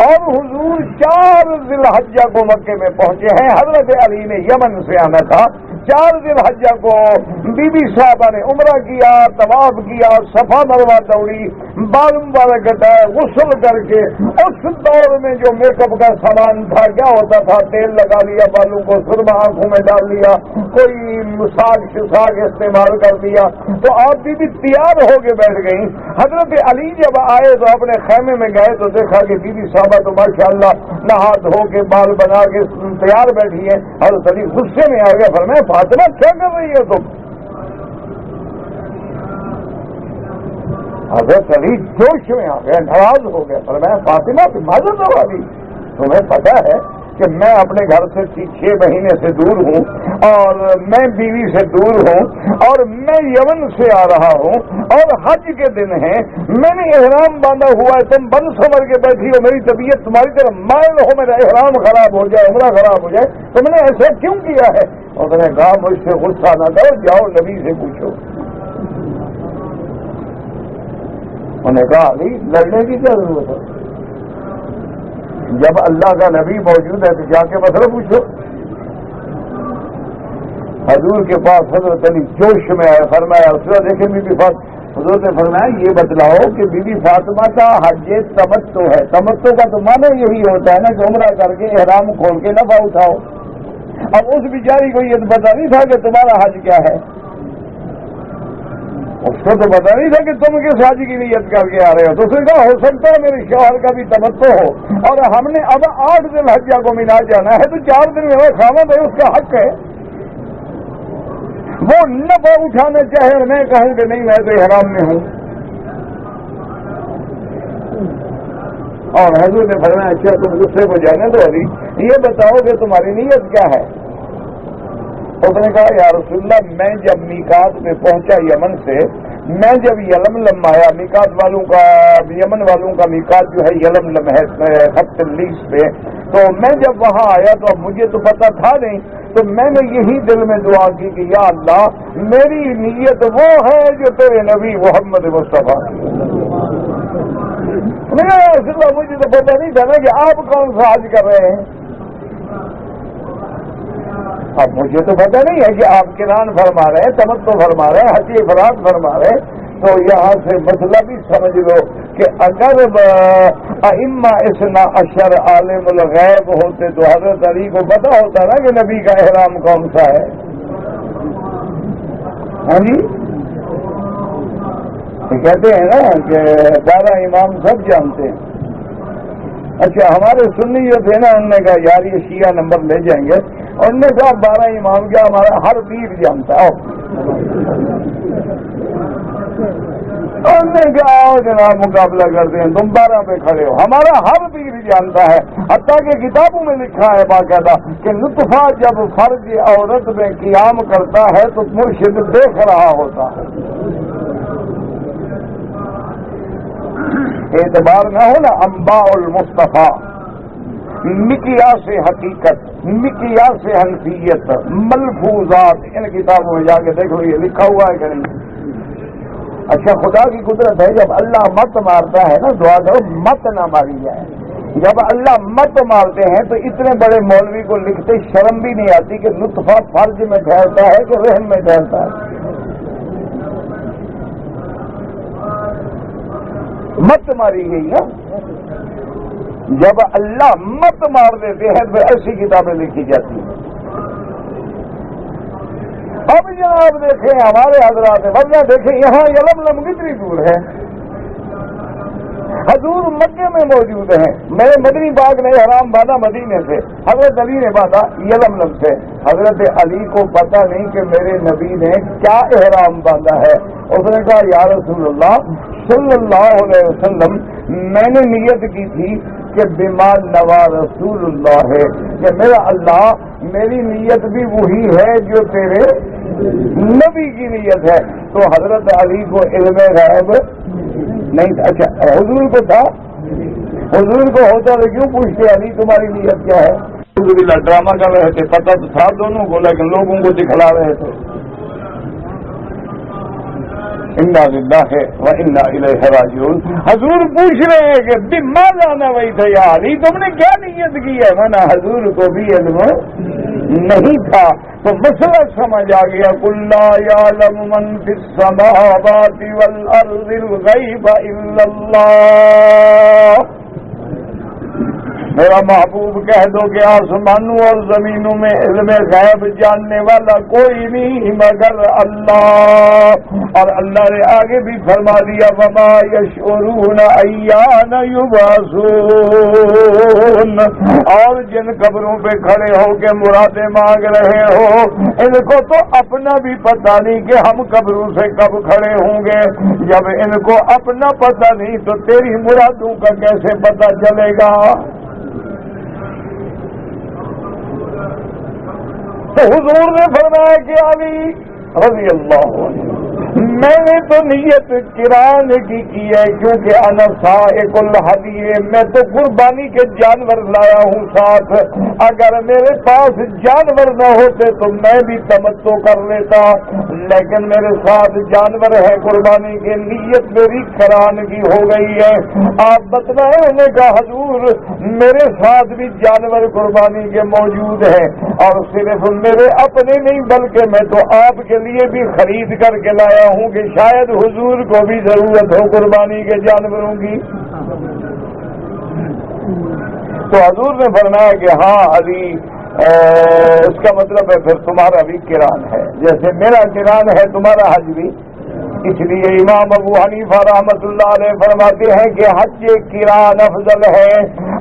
اور حضور 4 ذی الحجہ کو مکے میں پہنچے ہیں، حضرت علی نے یمن سے آنا تھا، 4 ذی الحجہ کو بی بی صاحبہ نے عمرہ کیا، طواف کیا، صفا مروا دوڑی، بال مبارک کٹائے، غسل کر کے اس دور میں جو میک اپ کا سامان تھا کیا ہوتا تھا، تیل لگا لیا بالوں کو، سرما آنکھوں میں ڈال لیا، کوئی مساگ استعمال کر دیا، تو آپ بی تیار ہو کے بیٹھ گئی۔ حضرت علی جب آئے تو اپنے خیمے میں گئے تو دیکھا کہ بی بی صاحبہ تو ماشاءاللہ نہا دھو کے بال بنا کے تیار بیٹھی ہے، اور علی غصے میں آ گیا، فرمایا فاطمہ کیا کر رہی ہے تم؟ حضرت علی جوش میں آ گیا، ناراض ہو گیا، فرمایا فاطمہ معذرت ہو علی، تمہیں پتا ہے کہ میں اپنے گھر سے 6 مہینے سے دور ہوں اور میں بیوی سے دور ہوں اور میں یمن سے آ رہا ہوں اور حج کے دن ہیں، میں نے احرام باندھا ہوا ہے، تم بن سمر کے بیٹھی ہو، میری طبیعت تمہاری طرف مائل ہو، میرا احرام خراب ہو جائے، عمرہ خراب ہو جائے، تم نے ایسا کیوں کیا ہے؟ اور میں نے کہا مجھ سے غصہ نہ کرو، جاؤ نبی سے پوچھو۔ انہوں نے کہا علی لڑنے کی کیا ضرورت ہے؟ جب اللہ کا نبی موجود ہے تو جا کے مسئلہ پوچھو۔ حضور کے پاس حضرت علی جوش میں آئے، فرمایا دیکھیں بی بی حضور نے فرمایا یہ بتلاؤ کہ بی بی فاطمہ کا حج تمتع ہے، تمتع کا تو معنی یہی ہوتا ہے نا کہ عمرہ کر کے احرام کھول کے نفع اٹھاؤ۔ اب اس بیچاری کو یہ پتا نہیں تھا کہ تمہارا حج کیا ہے، اس کو تو پتا نہیں تھا کہ تم کس حج کی نیت کر کے آ رہے ہو، تو اس نے کہا ہو سکتا ہے میرے شوہر کا بھی تمتع ہو اور ہم نے اب 8 ذی الحجہ کو مینا جانا ہے تو 4 دن میں خامد ہے، اس کا حق ہے، وہ نفع اٹھانا چاہے اور میں کہوں کہ نہیں میں تو احرام میں ہوں۔ اور حضور نے فرمایا اچھا تم غصے کو جانے دو علی، یہ بتاؤ کہ تمہاری نیت کیا ہے؟ اس نے کہا یا رسول اللہ میں جب میقات میں پہنچا یمن سے، میں جب یلملم آیا، میقات والوں کا یمن والوں کا میقات جو ہے یلملم ہے خط لیس پہ، تو میں جب وہاں آیا تو اب مجھے تو پتا تھا نہیں، تو میں نے یہی دل میں دعا کی کہ یا اللہ میری نیت وہ ہے جو تیرے نبی محمد مصطفیٰ، رسول اللہ مجھے تو پتا نہیں تھا نا کہ آپ کون سا حج کر رہے ہیں، اب مجھے تو پتا نہیں ہے کہ آپ قران فرما رہے ہیں، تمتع فرما رہے ہیں، حج افراد فرما رہے ہیں، تو یہاں سے مسئلہ بھی سمجھ لو کہ اگر ائمہ اثنا عشر عالم الغیب ہوتے تو حضرت علی کو پتا ہوتا نا کہ نبی کا احرام کون سا ہے۔ ہاں جی کہتے ہیں نا کہ 12 امام سب جانتے ہیں۔ اچھا ہمارے سنی جو تھے نا انہوں نے کہا یار یہ شیعہ نمبر لے جائیں گے، انہوں نے کہا 12 امام کیا ہمارا ہر پیر جانتا ہے. انہوں نے کہا آؤ جناب مقابلہ کرتے ہیں، تم 12 پہ کھڑے ہو، ہمارا ہر پیر جانتا ہے. حتیٰ کہ کتابوں میں لکھا ہے باقاعدہ کہ نطفہ جب فرج عورت میں قیام کرتا ہے تو مرشد دیکھ رہا ہوتا ہے. اعتبار نہ ہو نا انباء المصطفیٰ، مقیاس حقیقت، مقیاس حنفیت، ملفوظات، ان کتابوں میں جا کے دیکھ لو یہ لکھا ہوا ہے کہ نہیں. اچھا خدا کی قدرت ہے جب اللہ مت مارتا ہے نا، دعا کرو مت نہ ماری جائے. جب اللہ مت مارتے ہیں تو اتنے بڑے مولوی کو لکھتے شرم بھی نہیں آتی کہ نطفہ فرج میں ٹھہرتا ہے کہ رحم میں ٹھہرتا ہے. مت ماری گئی نا. جب اللہ مت مار دیتے ہیں تو ایسی کتابیں لکھی جاتی ہیں. اب جناب دیکھیں ہمارے حضرات ورنہ دیکھیں یہاں یلملم کتنی دور ہے. حضور مکے میں موجود ہیں. میرے مدنی باغ نے احرام باندھا مدینے سے، حضرت علی نے باندھا یلملم سے. حضرت علی کو پتہ نہیں کہ میرے نبی نے کیا احرام باندھا ہے. اس نے کہا یا رسول اللہ صلی اللہ علیہ وسلم، میں نے نیت کی تھی کہ بما نوا رسول اللہ ہے کہ میرا اللہ میری نیت بھی وہی ہے جو تیرے نبی کی نیت ہے. تو حضرت علی کو علم غیب نہیں تھا. اچھا حضور کو تھا، حضور کو ہوتا تو کیوں پوچھتے علی تمہاری نیت کیا ہے. ڈرامہ کر رہے تھے، پتہ تو تھا دونوں کو لیکن لوگوں کو دکھلا رہے تھے. انا للہ و انا الیہ راجعون. حضور پوچھ رہے ہیں کہ بما لانا وہی تھا یا علی تم نے کیا نیت کی ہے. مانا حضور کو بھی علم نہیں تھا تو مسئلہ سمجھ آ گیا. قل لا یعلم من فی السماوات والارض الغیب الا اللہ. میرا محبوب کہہ دو کہ آسمانوں اور زمینوں میں علم غیب جاننے والا کوئی نہیں مگر اللہ. اور اللہ نے آگے بھی فرما دیا وما یشعرون ایان یبعثون. اور جن قبروں پہ کھڑے ہو کے مرادیں مانگ رہے ہو ان کو تو اپنا بھی پتہ نہیں کہ ہم قبروں سے کب کھڑے ہوں گے. جب ان کو اپنا پتہ نہیں تو تیری مرادوں کا کیسے پتہ چلے گا. تو حضور نے فرمایا کہ علی رضی اللہ عنہ میں نے تو نیت قران کی ہے کیونکہ انا سائق الہدی، میں تو قربانی کے جانور لایا ہوں ساتھ. اگر میرے پاس جانور نہ ہوتے تو میں بھی تمتع کر لیتا، لیکن میرے ساتھ جانور ہے قربانی کے، نیت میری قران کی ہو گئی ہے. آپ بتلائیں. انہوں نے کہا حضور میرے ساتھ بھی جانور قربانی کے موجود ہیں اور صرف میرے اپنے نہیں بلکہ میں تو آپ کے لیے بھی خرید کر کے لایا ہوں کہ شاید حضور کو بھی ضرورت ہو قربانی کے جانوروں کی. تو حضور نے فرمایا کہ ہاں علی اس کا مطلب ہے پھر تمہارا بھی قران ہے جیسے میرا قران ہے تمہارا حج بھی. اس لیے امام ابو حنیفہ رحمۃ اللہ علیہ فرماتے ہیں کہ حج قران افضل ہے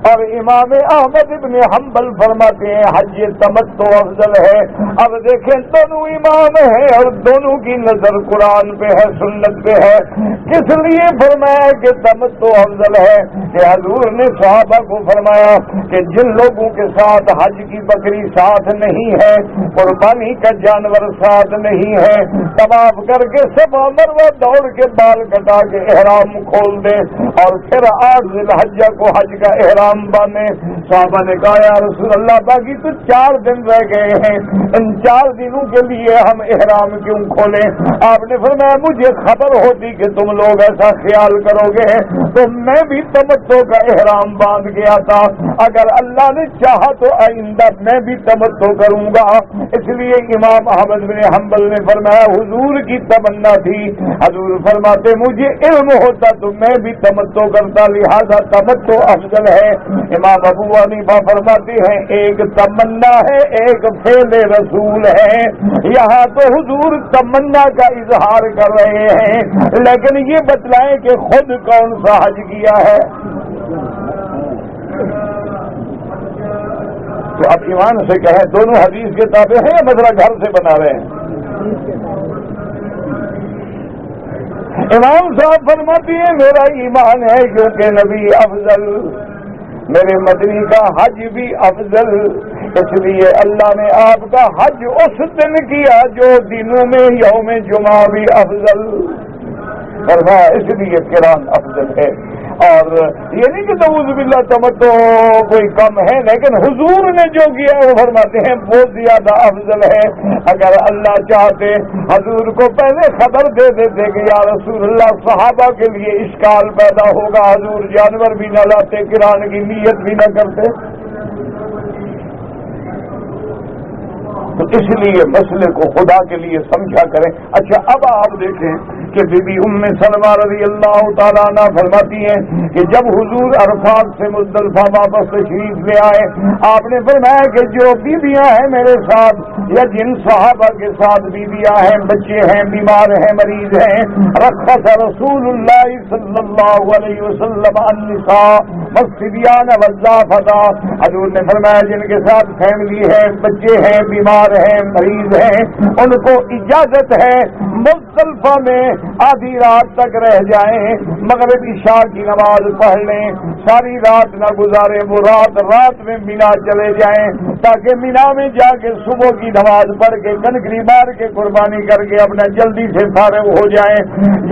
اور امام احمد ابن حنبل فرماتے ہیں حج تمتع افضل ہے. اب دیکھیں دونوں امام ہیں اور دونوں کی نظر قرآن پہ ہے، سنت پہ ہے. کس لیے فرمایا کہ تمتع افضل ہے کہ حضور نے صحابہ کو فرمایا کہ جن لوگوں کے ساتھ حج کی بکری ساتھ نہیں ہے، قربانی کا جانور ساتھ نہیں ہے، طواف کر کے صفا مروہ دوڑ کے بال کٹا کے احرام کھول دے اور پھر 8 ذی الحجہ کو حج کا احرام باندھے. صحابہ نے کہا یا رسول اللہ باقی تو 4 دن رہ گئے ہیں، ان 4 دنوں کے لیے ہم احرام کیوں کھولیں. آپ نے فرمایا مجھے خبر ہوتی کہ تم لوگ ایسا خیال کرو گے تو میں بھی تمتع کا احرام باندھ گیا تھا. اگر اللہ نے چاہا تو آئندہ میں بھی تمتع کروں گا. اس لیے امام احمد بن حنبل نے فرمایا حضور کی تمنا تھی. حضور فرماتے مجھے علم ہوتا تو میں بھی تمتع کرتا، لہذا تمتع افضل ہے. امام ابو حنیفہ فرماتے ہیں ایک تمنا ہے ایک فعل رسول ہے. یہاں تو حضور تمنا کا اظہار کر رہے ہیں لیکن یہ بتلائیں کہ خود کون سا حج کیا ہے. تو اب ایمان سے کہیں دونوں حدیث کے تابع ہیں یا مسئلہ گھر سے بنا رہے ہیں؟ امام صاحب فرماتی ہیں میرا ایمان ہے کیونکہ نبی افضل، میرے مدنی کا حج بھی افضل، اس لیے اللہ نے آپ کا حج اس دن کیا جو دنوں میں یوم جمعہ بھی افضل فرمایا، اس لیے قران افضل ہے۔ اور یہ نہیں کہ نعوذ باللہ تمتع کوئی کم ہے، لیکن حضور نے جو کیا وہ فرماتے ہیں بہت زیادہ افضل ہے۔ اگر اللہ چاہتے حضور کو پہلے خبر دے دیتے کہ یا رسول اللہ صحابہ کے لیے اشکال پیدا ہوگا، حضور جانور بھی نہ لاتے، قران کی نیت بھی نہ کرتے۔ تو اس لیے مسئلے کو خدا کے لیے سمجھا کریں۔ اچھا اب آپ دیکھیں کہ بی بی ام سلمہ رضی اللہ تعالیٰ عنہ فرماتی ہیں کہ جب حضور عرفات سے مزدلفہ واپس تشریف لے آئے، آپ نے فرمایا کہ جو بیویاں ہیں میرے ساتھ یا جن صحابہ کے ساتھ بیویاں ہیں، بچے ہیں، بیمار ہیں، مریض ہیں، رخص رسول اللہ صلی اللہ علیہ وسلم النساء والصبیان والضعفاء، حضور نے فرمایا جن کے ساتھ فیملی ہے، بچے ہیں، بیمار ہیں، مریض ہیں، ان کو اجازت ہے مزدلفہ میں آدھی رات تک رہ جائیں، مغرب عشاء کی نماز پڑھ لیں، ساری رات نہ گزارے، وہ رات میں مینا چلے جائیں تاکہ مینا میں جا کے صبح کی نماز پڑھ کے کنکری مار کے قربانی کر کے اپنا جلدی سے فارغ ہو جائیں۔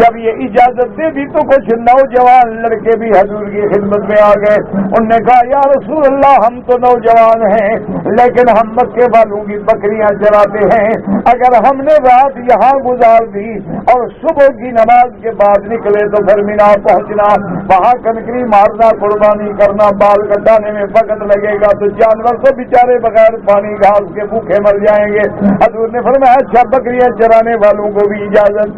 جب یہ اجازت دے دی تو کچھ نوجوان لڑکے بھی حضور کی خدمت میں آ گئے، انہوں نے کہا یا رسول اللہ ہم تو نوجوان ہیں لیکن ہم مکے والوں کی بکریاں چراتے ہیں، اگر ہم نے رات یہاں گزار دی اور صبح کی نماز کے بعد نکلے تو پھر مینا پہنچنا، وہاں کنکری مارنا، قربانی کرنا، بال کٹانے میں وقت لگے گا تو جانور تو بیچارے بغیر پانی گھاس کے بھوکے مر جائیں گے۔ حضور نے فرمایا اچھا بکریاں چرانے والوں کو بھی اجازت،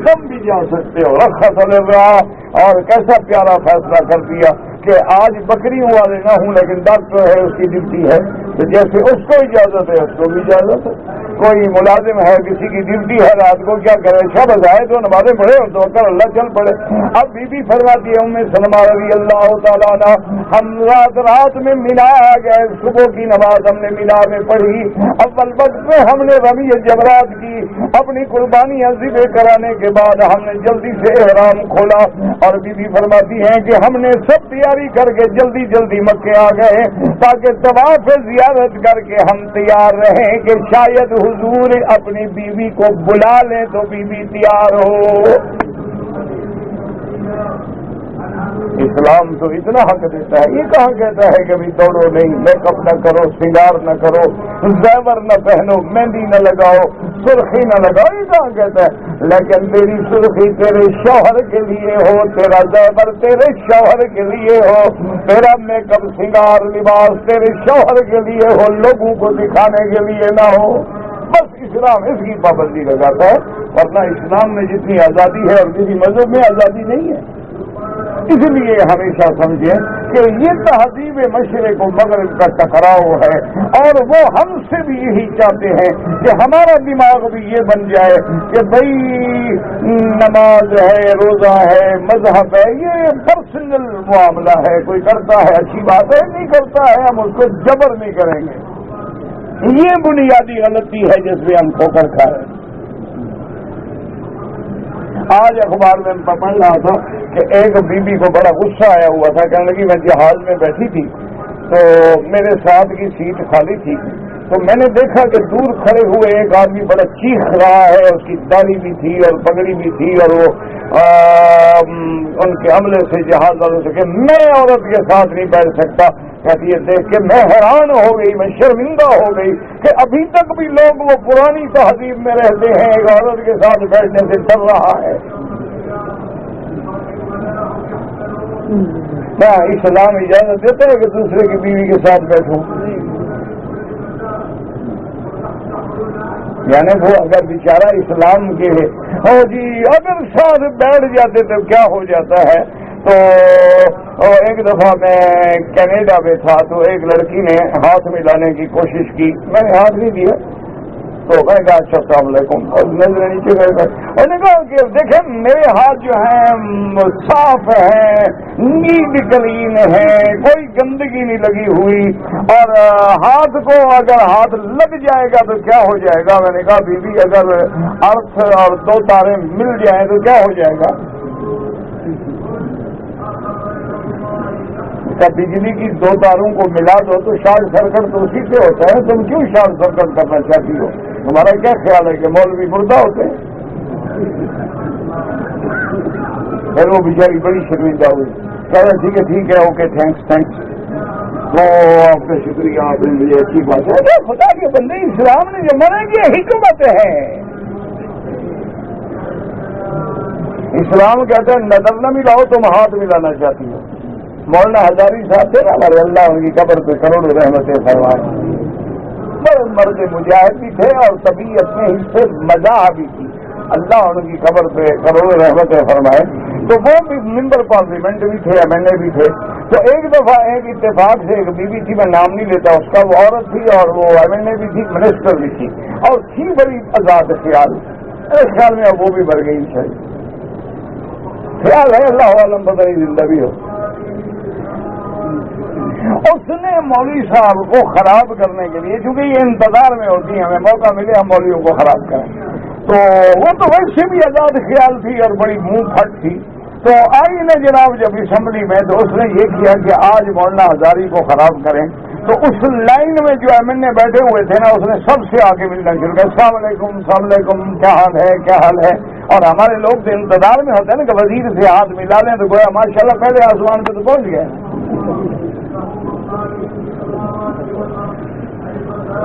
تم بھی جا سکتے ہو۔ رخص اللہ، اور کیسا پیارا فیصلہ کر دیا کہ آج بکریوں والے نہ ہوں لیکن ڈاکٹر ہے اس کی ڈیوٹی ہے تو جیسے اس کو اجازت ہے اس کو بھی اجازت ہے۔ کوئی ملازم ہے کسی کی ڈیوٹی ہے رات کو کیا کرے، شب آئے تو نمازیں پڑھے اور تو کر اللہ چل پڑے۔ اب بی بی فرماتی ہے ام سلمہ رضی اللہ تعالیٰ عنہ ہم رات میں مینا آ گئے، صبح کی نماز ہم نے مینا میں پڑھی، اول وقت میں ہم نے رمی جمرات کی، اپنی قربانیاں ذبح کرانے کے بعد ہم نے جلدی سے احرام کھولا اور بی بی فرماتی ہیں کہ ہم نے سب تیاری کر کے جلدی مکے آ گئے تاکہ طواف زیارت کر کے ہم تیار رہیں کہ شاید حضور اپنی بیوی کو بلا لیں تو بیوی تیار ہو۔ اسلام تو اتنا حق دیتا ہے، یہ کہاں کہتا ہے کہ بھی دوڑو نہیں، میک اپ نہ کرو، سنگار نہ کرو، زیور نہ پہنو، مہندی نہ لگاؤ، سرخی نہ لگاؤ، یہ کہاں کہتا ہے؟ لیکن تیری سرخی تیرے شوہر کے لیے ہو، تیرا زیور تیرے شوہر کے لیے ہو، تیرا میک اپ سنگار لباس تیرے شوہر کے لیے ہو، لوگوں کو دکھانے کے لیے نہ ہو۔ بس اسلام اس کی پابندی لگاتا ہے، ورنہ اسلام میں جتنی آزادی ہے اور کسی مذہب میں آزادی نہیں ہے۔ اس لیے ہمیشہ سمجھیں کہ یہ تہذیب مشرق و مغرب کا ٹکراؤ ہے اور وہ ہم سے بھی یہی چاہتے ہیں کہ ہمارا دماغ بھی یہ بن جائے کہ بھائی نماز ہے، روزہ ہے، مذہب ہے، یہ پرسنل معاملہ ہے، کوئی کرتا ہے اچھی بات ہے، نہیں کرتا ہے ہم اس کو جبر نہیں کریں گے۔ یہ بنیادی غلطی ہے جس میں ہم ٹھوکر کھائے۔ آج اخبار میں پڑھ رہا تھا کہ ایک بی بی کو بڑا غصہ آیا ہوا تھا، کہنے لگی میں جہاز میں بیٹھی تھی تو میرے ساتھ کی سیٹ خالی تھی تو میں نے دیکھا کہ دور کھڑے ہوئے ایک آدمی بڑا چیخ رہا ہے، اس کی داڑھی بھی تھی اور پگڑی بھی تھی اور وہ ان کے حملے سے جہاز والوں سے کہ میں عورت کے ساتھ نہیں بیٹھ سکتا۔ کہتی ہے دیکھ کے میں حیران ہو گئی، میں شرمندہ ہو گئی کہ ابھی تک بھی لوگ وہ پرانی تہذیب میں رہتے ہیں، ایک عورت کے ساتھ بیٹھنے سے ڈر رہا ہے۔ کیا اسلام اجازت دیتا ہے کہ دوسرے کی بیوی کے ساتھ بیٹھوں؟ یعنی وہ اگر بیچارہ اسلام کے ہو جی اگر ساتھ بیٹھ جاتے تو کیا ہو جاتا ہے۔ تو ایک دفعہ میں کینیڈا میں تھا تو ایک لڑکی نے ہاتھ ملانے کی کوشش کی، میں نے ہاتھ نہیں دیا، تو میں کہا اچھا السلام علیکم، اور نظر نیچے گئے اور نے کہا کہ دیکھیں میرے ہاتھ جو ہیں صاف ہیں، نیٹ کلین ہے، کوئی گندگی نہیں لگی ہوئی، اور ہاتھ کو اگر ہاتھ لگ جائے گا تو کیا ہو جائے گا؟ میں نے کہا بی بی اگر ارتھ اور 2 تارے مل جائیں تو کیا ہو جائے گا؟ بجلی کی 2 تاروں کو ملا دو تو شارٹ سرکٹ تو اسی سے ہوتا ہے، تم کیوں شارٹ سرکٹ کرنا چاہتی ہو؟ تمہارا کیا خیال ہے کہ مولوی مردہ ہوتے ہیں؟ پھر وہ بیچاری بڑی شرمندہ ہوئی، کہہ رہے ٹھیک ہے اوکے تھینکس، تو آپ کا شکریہ، آپ نے مجھے اچھی بات ہے۔ خدا کے بندے، اسلام نے جو منع کیا حکمت ہے۔ اسلام کہتے ہیں نظر نہ ملاؤ تم ہاتھ ملانا چاہتی ہو۔ مولانا ہزاری صاحب تھے نا ہمارے، اللہ ان کی قبر پہ کروڑوں رحمتیں فرمائے، بڑے مرد مجاہد بھی تھے اور طبیعت میں حصے مزاح بھی تھی، اللہ ان کی قبر پہ کروڑوں رحمتیں فرمائے۔ تو وہ بھی ممبر پارلیمنٹ بھی تھے، MNA بھی تھے۔ تو ایک دفعہ ایک اتفاق سے ایک بیوی تھی، میں نام نہیں لیتا اس کا، وہ عورت تھی اور وہ MNA بھی تھی، منسٹر بھی تھی، اور تھی بڑی آزاد خیال، میرے خیال میں اب وہ بھی بڑھ گئی شاید، خیال ہے اللہ عالم، پتہ نہیں زندہ بھی ہو۔ اس نے مولوی صاحب کو خراب کرنے کے لیے، چونکہ یہ انتظار میں ہوتی ہیں ہمیں موقع ملے ہم مولویوں کو خراب کریں، تو وہ تو ویسے بھی آزاد خیال تھی اور بڑی منہ پھٹ تھی، تو آئی نے جناب جب اسمبلی میں تو اس نے یہ کیا کہ آج مولانا ہزاری کو خراب کریں، تو اس لائن میں جو MNA بیٹھے ہوئے تھے نا، اس نے سب سے آگے ملنا شروع کیا، السلام علیکم، کیا حال ہے، اور ہمارے لوگ تو انتظار میں ہوتے ہیں نا کہ وزیر سے ہاتھ ملا لیں تو گویا ماشاءاللہ پہلے آسمان پہ تو پہنچ گئے۔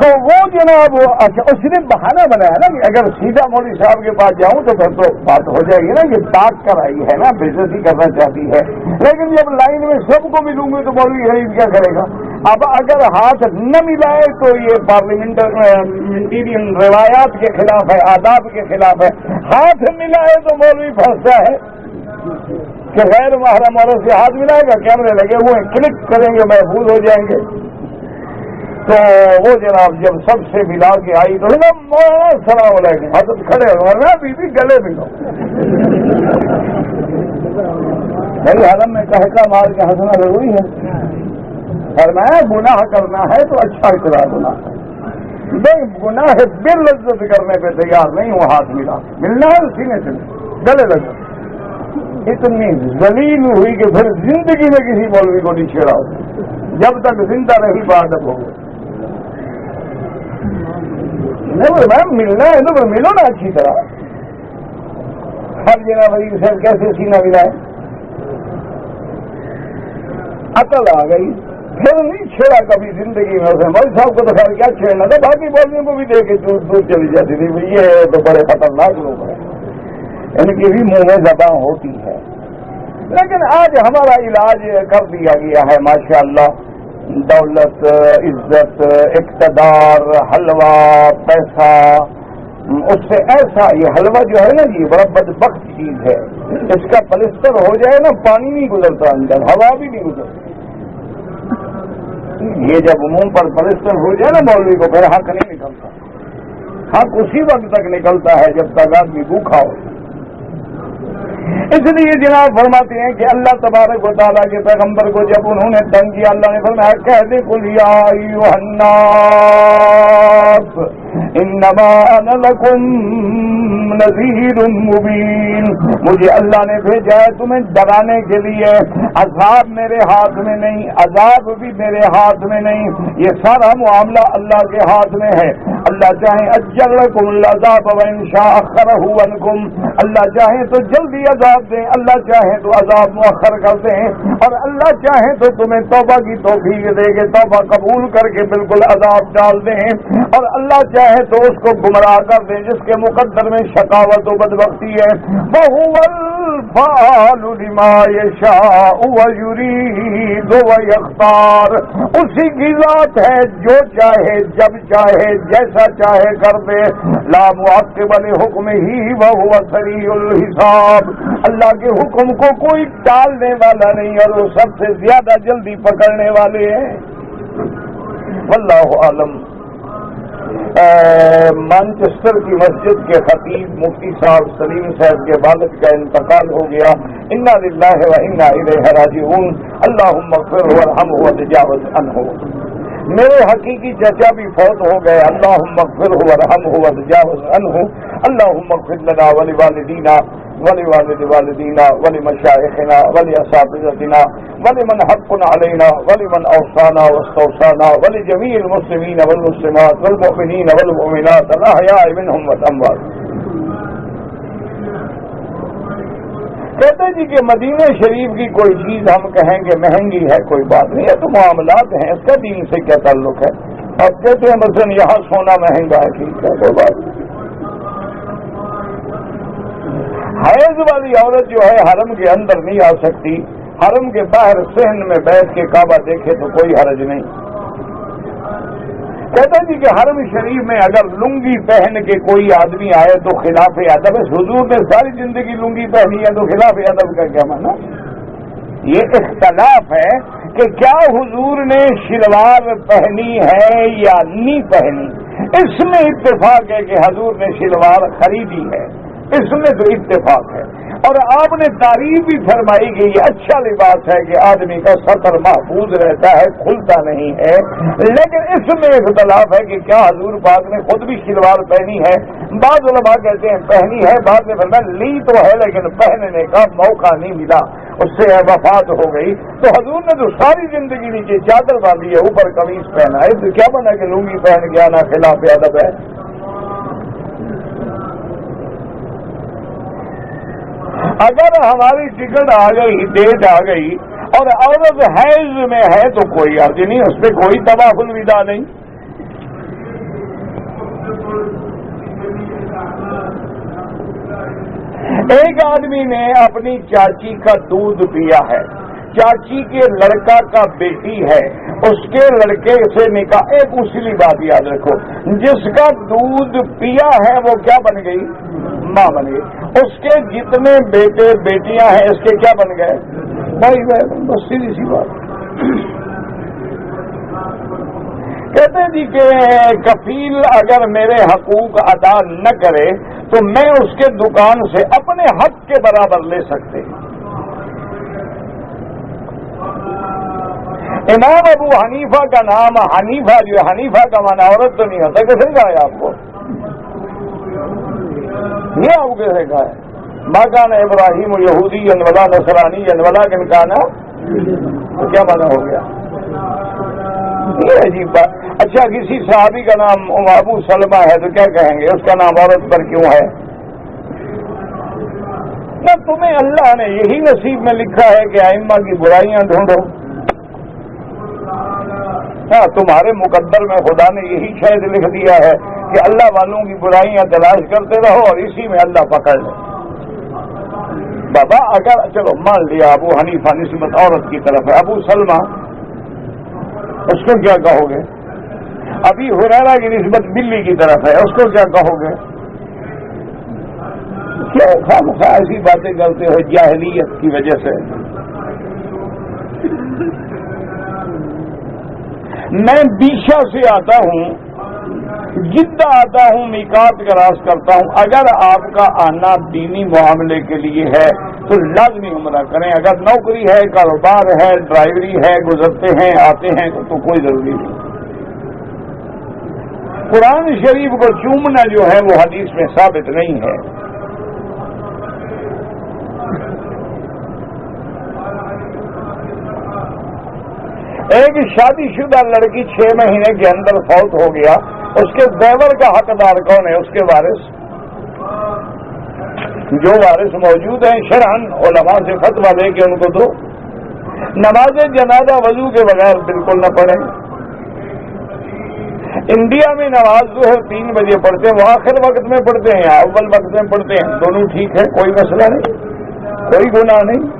تو وہ جناب اچھا اس نے بہانہ بنایا نا کہ اگر سیدھا مولوی صاحب کے پاس جاؤں تو پھر تو بات ہو جائے گی نا کہ تاک کر آئی ہے نا، بےزتی کرنا چاہتی ہے، لیکن جب لائن میں سب کو ملوں گے تو مولوی غریب کیا کرے گا؟ اب اگر ہاتھ نہ ملائے تو یہ پارلیمنٹرین روایات کے خلاف ہے، آداب کے خلاف ہے، ہاتھ ملائے تو مولوی پھنستا ہے کہ غیر محرم عورت سے ہاتھ ملائے گا، کیمرے لگے ہوئے کلک کریں گے محفوظ ہو جائیں گے۔ تو وہ جناب جب سب سے ملا کے آئی تو مولانا السلام علیکم، حضرت کھڑے ہو بی گلے ملو، میری حالم میں کہکا مار کے ہنسنا ضروری ہے، فرمایا گناہ کرنا ہے تو اچھا اقرار گناہ ہے، نہیں گناہ بل لذت کرنے پہ تیار نہیں، وہ ہاتھ ملنا ہے سینے سے گلے لگا، اتنی ذلیل ہوئی کہ پھر زندگی میں کسی مولوی کو نہیں چھیڑا ہو، جب تک زندہ رہی بادب ہو گئے۔ نہیں ملنا ہے تو ملو نا اچھی طرح، ہر جناب وزیر صاحب کیسے سینہ ملا ہے، عقل آ گئی، پھر نہیں چھیڑا کبھی زندگی میں، اسے مولوی صاحب کو تو خیر کیا چھیڑنا تھا، باقی بولنے کو بھی دے کے دور چلی جاتی تھی، یہ تو بڑے خطرناک لوگ ہیں، ان کی بھی منہ میں زبان ہوتی ہے، لیکن آج ہمارا علاج کر دیا گیا ہے ماشاءاللہ، دولت، عزت، اقتدار، حلوہ، پیسہ، اس سے ایسا یہ حلوہ جو ہے نا یہ بڑا بدبخت چیز ہے، اس کا پلسٹر ہو جائے نا پانی نہیں گزرتا اندر، ہوا بھی نہیں گزرتی، یہ جب منہ پر پلسٹر ہو جائے نا مولوی کو پھر حق نہیں نکلتا، حق اسی وقت تک نکلتا ہے جب تک آدمی بھوکھا ہو۔ اس لیے جناب فرماتے ہیں کہ اللہ تبارک و تعالیٰ کے پیغمبر کو جب انہوں نے تنگ کیا، اللہ نے فرمایا کہہ دے قل یا ایھا الناس انما انا لکم نذیر مبین، مجھے اللہ نے بھیجا ہے تمہیں ڈرانے کے لیے، عذاب میرے ہاتھ میں نہیں، عذاب بھی میرے ہاتھ میں نہیں، یہ سارا معاملہ اللہ کے ہاتھ میں ہے، اللہ چاہے اجل لکم العذاب وان شاء اخرہ عنکم، اللہ چاہے تو جلدی عذاب دیں، اللہ چاہے تو عذاب مؤخر کر دیں، اور اللہ چاہے تو تمہیں توبہ کی توفیق دے کے توبہ قبول کر کے بالکل عذاب ڈال دیں، اور اللہ چاہے تو اس کو گمراہ کر دیں جس کے مقدر میں شقاوت و بدبختی ہے، وَهُوَ الْفَعَالُ لِمَا يَشَاءُ وَيُرِيدُ وَيَخْتَارُ، اسی کی ذات ہے جو چاہے جب چاہے جیسا چاہے کر دے، لا معقب لحکمہ وَهُوَ سریع الحساب، اللہ کے حکم کو کوئی ٹالنے والا نہیں اور وہ سب سے زیادہ جلدی پکڑنے والے ہیں۔ واللہ عالم۔ مانچسٹر کی مسجد کے خطیب مفتی صاحب سلیم صاحب کے والد کا انتقال ہو گیا. انا للہ و انا الیہ راجعون. اللہم اغفر وارحمہ وتجاوز عنہ. میرے حقیقی چچا بھی فوت ہو گئے. اللہم اغفر وارحمہ وتجاوز عنہ. اللہم اغفر لنا ولوالدینا ولوالد والدینا ولمشائخنا ولاساتذتنا ولمن حق علینا ولمن اوصانا واستوصانا ولجميع المسلمین والمسلمات والمؤمنین والمؤمنات الاحیاء منهم والاموات. کہتے جی کہ مدینہ شریف کی کوئی چیز ہم کہیں کہ مہنگی ہے، کوئی بات نہیں، یہ تو معاملات ہیں، اس کا دین سے کیا تعلق ہے. آپ کہتے ہیں مثلا یہاں سونا مہنگا ہے، ٹھیک ہے، کوئی بات نہیں. حیض والی عورت جو ہے حرم کے اندر نہیں آ سکتی، حرم کے باہر صحن میں بیٹھ کے کعبہ دیکھے تو کوئی حرج نہیں. کہتے جی کہ حرم شریف میں اگر لنگی پہن کے کوئی آدمی آئے تو خلاف ادب ہے. حضور نے ساری زندگی لنگی پہنی ہے تو خلاف ادب کا کیا مانا؟ یہ اختلاف ہے کہ کیا حضور نے شلوار پہنی ہے یا نہیں پہنی. اس میں اتفاق ہے کہ حضور نے شلوار خریدی ہے، اس میں تو اتفاق ہے. اور آپ نے تعریف بھی فرمائی کہ یہ اچھا لباس ہے کہ آدمی کا سطر محفوظ رہتا ہے، کھلتا نہیں ہے. لیکن اس میں اختلاف ہے کہ کیا حضور پاک نے خود بھی شلوار پہنی ہے. بعض علماء کہتے ہیں پہنی ہے، بعض نے فرمایا لی تو ہے لیکن پہننے کا موقع نہیں ملا، اس سے وفات ہو گئی. تو حضور نے تو ساری زندگی نیچے چادر باندھی ہے، اوپر قمیص پہنا ہے، تو کیا بنا کہ لنگی پہن کے آنا خلاف ادب ہے. اگر ہماری ٹکٹ آ گئی، ڈیٹ آ گئی اور عورت حیض میں ہے تو کوئی حرج نہیں، اس پہ کوئی طواف الوداع نہیں. ایک آدمی نے اپنی چاچی کا دودھ پیا ہے، چاچی کے لڑکا کا بیٹی ہے، اس کے لڑکے سے نکاح. ایک اصولی بات یاد رکھو، جس کا دودھ پیا ہے وہ کیا بن گئی؟ ماں بن گئی. اس کے جتنے بیٹے بیٹیاں ہیں اس کے کیا بن گئے؟ بھائی بہن. بس سیدھی سی بات. کہتے ہیں جی کہ کفیل اگر میرے حقوق ادا نہ کرے تو میں اس کے دکان سے اپنے حق کے برابر لے سکتے. امام ابو حنیفہ کا نام حنیفہ، جو حنیفہ کا معنی عورت تو نہیں ہوتا. کیسے کہا ہے آپ کو؟ یہ آپ کیسے کہا ہے؟ ماکان ابراہیم یہودی ولا نصرانی ولا کن کانا، تو کیا معنی ہو گیا؟ یہ عجیب بات. اچھا کسی صحابی کا نام ابو سلمہ ہے تو کیا کہیں گے؟ اس کا نام عورت پر کیوں ہے؟ نہ تمہیں اللہ نے یہی نصیب میں لکھا ہے کہ ائمہ کی برائیاں ڈھونڈو. ہاں تمہارے مقدر میں خدا نے یہی شاید لکھ دیا ہے کہ اللہ والوں کی برائیاں تلاش کرتے رہو اور اسی میں اللہ پکڑ لے. بابا اگر چلو مان لیا ابو حنیفہ نسبت عورت کی طرف ہے، ابو سلمہ اس کو کیا کہو گے؟ ابھی ہریرہ کی نسبت بلی کی طرف ہے، اس کو کیا کہو گے؟ کیوں خامخواہ ایسی باتیں کرتے ہو جاہلیت کی وجہ سے؟ میں بیشا سے آتا ہوں، جدہ آتا ہوں، میقات کراس کرتا ہوں. اگر آپ کا آنا دینی معاملے کے لیے ہے تو لازمی عمرہ کریں. اگر نوکری ہے، کاروبار ہے، ڈرائیوری ہے، گزرتے ہیں آتے ہیں تو کوئی ضروری نہیں. قرآن شریف کو چومنا جو ہے وہ حدیث میں ثابت نہیں ہے. ایک شادی شدہ لڑکی 6 مہینے کے اندر فوت ہو گیا، اس کے زیور کا حقدار کون ہے؟ اس کے وارث. جو وارث موجود ہیں شرعن علماء سے فتویٰ دے کے ان کو دو. نماز جنازہ وضو کے بغیر بالکل نہ پڑھیں. انڈیا میں نماز ظہر 3 بجے پڑھتے ہیں، وہ آخر وقت میں پڑھتے ہیں یا اول وقت میں پڑھتے ہیں، دونوں ٹھیک ہے، کوئی مسئلہ نہیں، کوئی گناہ نہیں.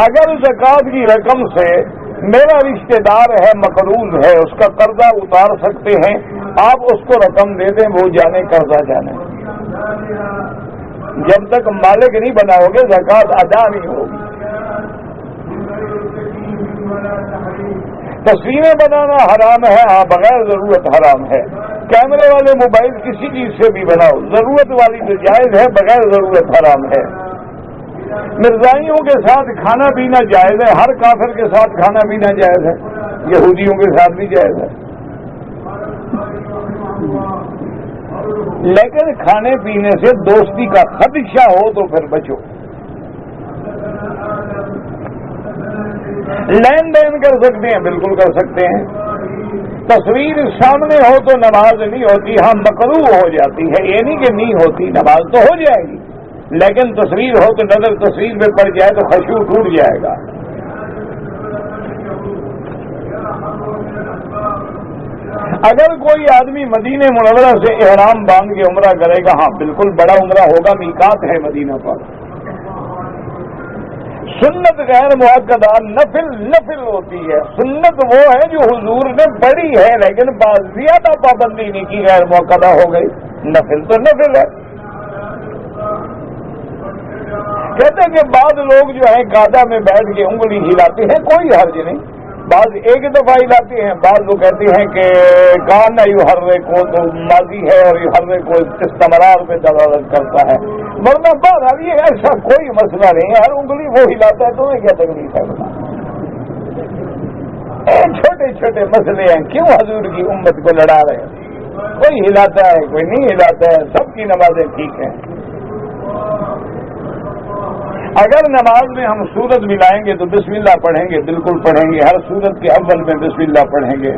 اگر زکوٰۃ کی رقم سے میرا رشتہ دار ہے، مقروض ہے، اس کا قرضہ اتار سکتے ہیں، آپ اس کو رقم دے دیں، وہ جانے قرضہ جانے. جب تک مالک نہیں بناؤ گے زکوٰۃ ادا نہیں ہوگی. تصویریں بنانا حرام ہے، ہاں بغیر ضرورت حرام ہے. کیمرے والے موبائل کسی چیز سے بھی بناؤ، ضرورت والی تو جائز ہے، بغیر ضرورت حرام ہے. مرزائیوں کے ساتھ کھانا پینا جائز ہے، ہر کافر کے ساتھ کھانا پینا جائز ہے، یہودیوں کے ساتھ بھی جائز ہے. لیکن کھانے پینے سے دوستی کا خدشہ ہو تو پھر بچو. لین دین کر سکتے ہیں، بالکل کر سکتے ہیں. تصویر سامنے ہو تو نماز نہیں ہوتی، ہاں مکروہ ہو جاتی ہے، یہ نہیں کہ نہیں ہوتی، نماز تو ہو جائے گی. لیکن تصویر ہو تو نظر تصویر میں پڑ جائے تو خشوع ٹوٹ جائے گا. اگر کوئی آدمی مدینہ منورہ سے احرام باندھ کے عمرہ کرے گا، ہاں بالکل بڑا عمرہ ہوگا، میقات ہے مدینہ پر. سنت غیر مؤکدہ نفل ہوتی ہے. سنت وہ ہے جو حضور نے پڑھی ہے لیکن زیادہ پابندی نہیں کی، غیر مؤکدہ ہو گئی. نفل تو نفل ہے. کہتے ہیں کہ بعض لوگ جو ہیں گادا میں بیٹھ کے انگلی ہلاتے ہیں، کوئی حرج نہیں. بعض ایک دفعہ ہلاتے ہیں، بعض لوگ کہتے ہیں کہ گانا یحرے کو تو ماضی ہے اور یحرے کو استمرار پہ دلالت کرتا ہے. ورنہ بہرحال یہ ایسا کوئی مسئلہ نہیں ہے، ہر انگلی وہ ہلاتا ہے، تمہیں کیا تکلیف ہے؟ چھوٹے چھوٹے مسئلے ہیں، کیوں حضور کی امت کو لڑا رہے ہیں؟ کوئی ہلاتا ہے، کوئی نہیں ہلاتا ہے، سب کی نمازیں ٹھیک ہیں. اگر نماز میں ہم سورت ملائیں گے تو بسم اللہ پڑھیں گے، بالکل پڑھیں گے. ہر سورت کے اول میں بسم اللہ پڑھیں گے.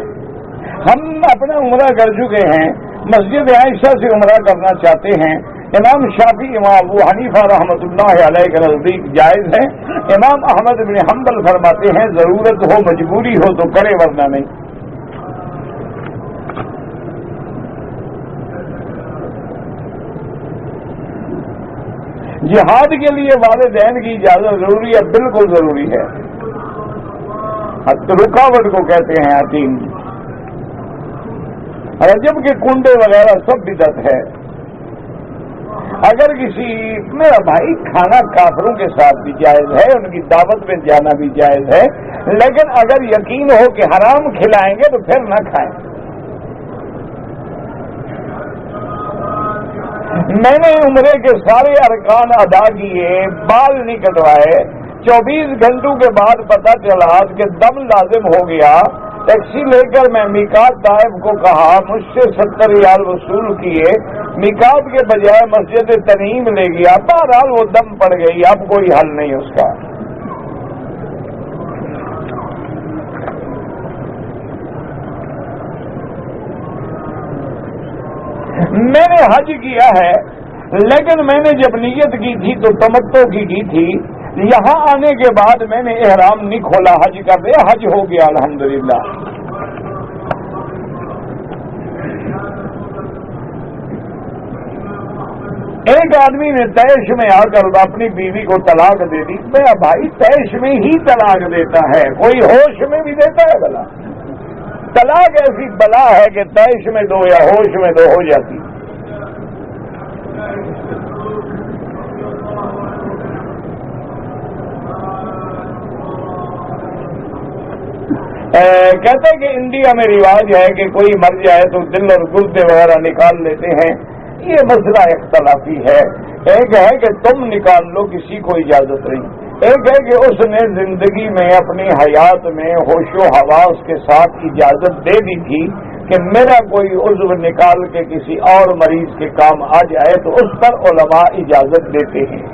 ہم اپنا عمرہ کر چکے ہیں، مسجد عائشہ سے عمرہ کرنا چاہتے ہیں. امام شافعی، امام ابو حنیفہ رحمۃ اللہ علیہ کے نزدیک جائز ہے. امام احمد بن حنبل فرماتے ہیں ضرورت ہو مجبوری ہو تو کرے ورنہ نہیں. جہاد کے لیے والدین کی اجازت ضروری ہے، بالکل ضروری ہے. رکاوٹ کو کہتے ہیں حتیم. رجب کے کنڈے وغیرہ سب بدعت ہے. اگر کسی میرا بھائی کھانا کافروں کے ساتھ بھی جائز ہے، ان کی دعوت میں جانا بھی جائز ہے، لیکن اگر یقین ہو کہ حرام کھلائیں گے تو پھر نہ کھائیں. میں نے عمرے کے سارے ارکان ادا کیے، بال نہیں کٹوائے. 24 گھنٹوں کے بعد پتہ چلا کہ دم لازم ہو گیا. ٹیکسی لے کر میں میقات طائف کو کہا، مجھ سے 70 ریال وصول کیے، میقات کے بجائے مسجد تنعیم لے گیا. بہرحال وہ دم پڑ گئی، اب کوئی حل نہیں اس کا. میں نے حج کیا ہے، لیکن میں نے جب نیت کی تھی تو تمتع کی تھی. یہاں آنے کے بعد میں نے احرام نہیں کھولا، حج کر دیا، حج ہو گیا الحمدللہ. ایک آدمی نے طیش میں آ کر اپنی بیوی کو طلاق دے دی. میرا بھائی طیش میں ہی طلاق دیتا ہے، کوئی ہوش میں بھی دیتا ہے؟ بلا طلاق ایسی بلا ہے کہ طیش میں دو یا ہوش میں دو ہو جاتی. کہتے ہیں کہ انڈیا میں رواج ہے کہ کوئی مر جائے تو دل اور گردے وغیرہ نکال لیتے ہیں. یہ مسئلہ اختلافی ہے. ایک ہے کہ تم نکال لو، کسی کو اجازت نہیں. ایک ہے کہ اس نے زندگی میں اپنی حیات میں ہوش و حواس کے ساتھ اجازت دے دی تھی کہ میرا کوئی عضو نکال کے کسی اور مریض کے کام آ جائے تو اس پر علماء اجازت دیتے ہیں.